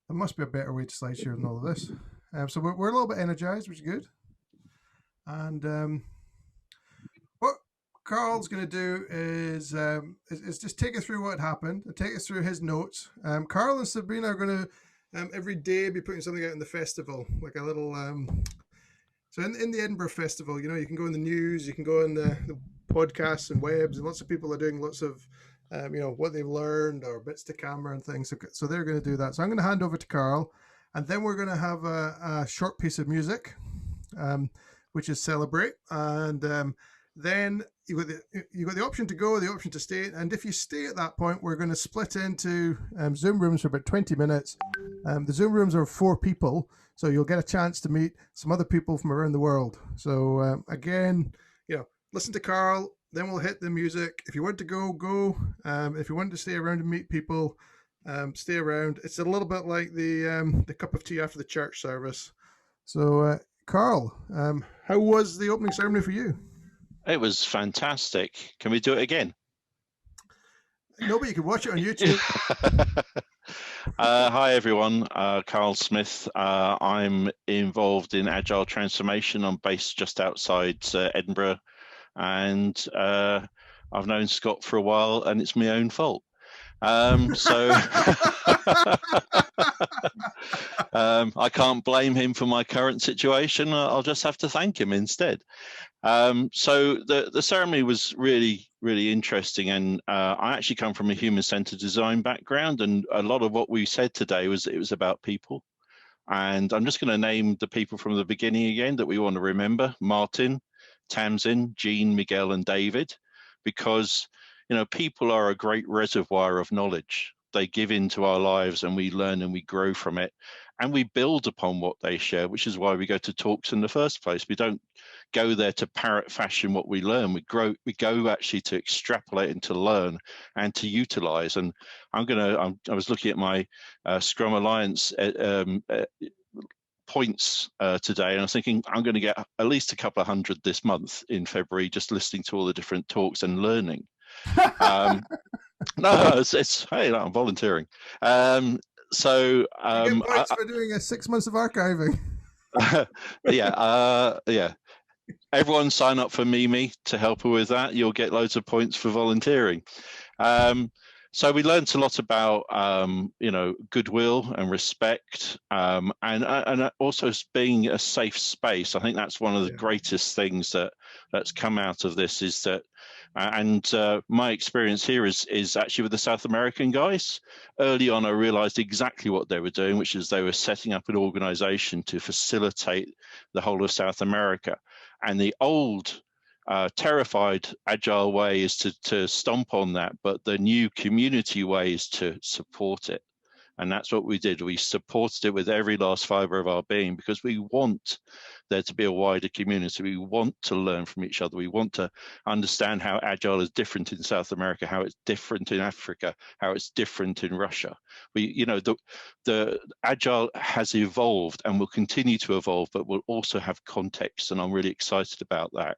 There must be a better way to slide share than all of this. So we're a little bit energized, which is good. And what Carl's going to do is just take us through what happened and take us through his notes. Carl and Sabrina are going to every day be putting something out in the festival, like a little. So in the Edinburgh Festival, you can go in the news, you can go in the podcasts and webs, and lots of people are doing lots of what they've learned or bits to camera and things. So they're going to do that. So I'm going to hand over to Carl, and then we're going to have a short piece of music, which is Celebrate. And then you got the option to go, the option to stay. And if you stay at that point, we're going to split into Zoom rooms for about 20 minutes. The Zoom rooms are 4 people, so you'll get a chance to meet some other people from around the world. So again, listen to Carl. Then we'll hit the music. If you want to go, go. If you want to stay around and meet people, stay around. It's a little bit like the cup of tea after the church service. So, Carl, how was the opening ceremony for you? It was fantastic. Can we do it again? No, but you can watch it on YouTube. Hi, everyone. Carl Smith. I'm involved in Agile Transformation. I'm based just outside Edinburgh. And I've known Scott for a while, and it's my own fault. So I can't blame him for my current situation. I'll just have to thank him instead. So the ceremony was really, really interesting. And I actually come from a human-centered design background. And a lot of what we said today was about people. And I'm just going to name the people from the beginning again that we want to remember: Martin, Tamsin, Jean, Miguel, and David, because people are a great reservoir of knowledge. They give into our lives and we learn and we grow from it. and we build upon what they share, which is why we go to talks in the first place. We don't go there to parrot fashion what we learn. We go actually to extrapolate and to learn and to utilize. And I was looking at my Scrum Alliance points today, and I was thinking I'm going to get at least a couple of hundred this month in February, just listening to all the different talks and learning. No, it's hey, no, I'm volunteering. So you get points for doing 6 months of archiving. Yeah. Everyone sign up for Mimi to help her with that. You'll get loads of points for volunteering. So we learned a lot about, goodwill and respect, and also being a safe space. I think that's one of the greatest things that's come out of this is that, my experience here is actually with the South American guys. Early on, I realized exactly what they were doing, which is they were setting up an organization to facilitate the whole of South America. And the old terrified Agile way is to stomp on that, but the new community way is to support it. And that's what we did. We supported it with every last fiber of our being, because we want there to be a wider community. We want to learn from each other. We want to understand how Agile is different in South America, how it's different in Africa, how it's different in Russia. The Agile has evolved and will continue to evolve, but will also have context. And I'm really excited about that.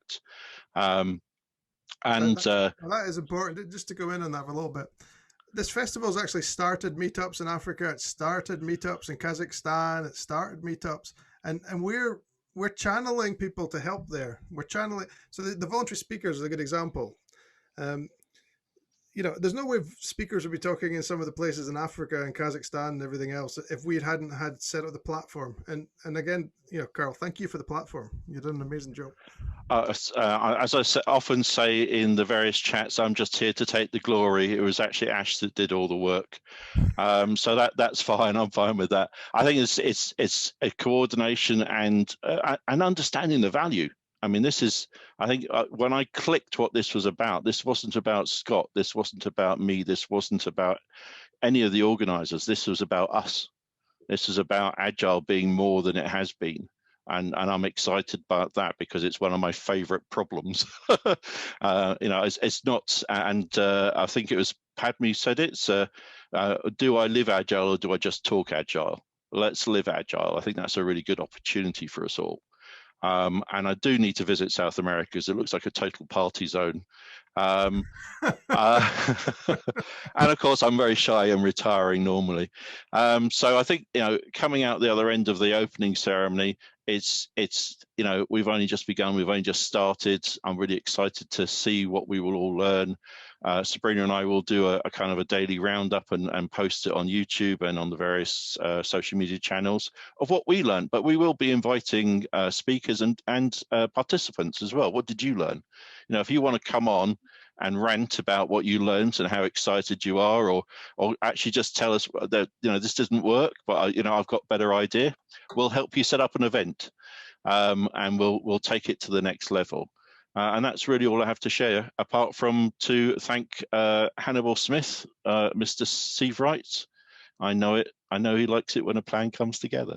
That is important. Just to go in on that for a little bit. This festival's actually started meetups in Africa. It started meetups in Kazakhstan. It started meetups, and we're channeling people to help there. We're channeling. So the voluntary speakers is a good example. There's no way speakers would be talking in some of the places in Africa and Kazakhstan and everything else if we hadn't had set up the platform. And again, Carl, thank you for the platform. You've done an amazing job. As I often say in the various chats, I'm just here to take the glory. It was actually Ash that did all the work, so that's fine. I'm fine with that. I think it's a coordination and understanding the value. I mean, I think when I clicked what this was about, this wasn't about Scott. This wasn't about me. This wasn't about any of the organizers. This was about us. This is about Agile being more than it has been. And I'm excited about that because it's one of my favorite problems. It's not, and I think it was Padme said it. Do I live Agile or do I just talk Agile? Let's live Agile. I think that's a really good opportunity for us all. And I do need to visit South America because it looks like a total party zone. And of course, I'm very shy and retiring normally. So I think, coming out the other end of the opening ceremony, we've only just begun, we've only just started. I'm really excited to see what we will all learn. Sabrina and I will do a kind of a daily roundup and post it on YouTube and on the various social media channels of what we learned. But we will be inviting speakers and participants as well. What did you learn? If you want to come on and rant about what you learned and how excited you are, or actually just tell us that this doesn't work, but I've got a better idea. We'll help you set up an event, and we'll take it to the next level. And that's really all I have to share, apart from to thank Hannibal Smith, Mr. Seavright. I know he likes it when a plan comes together.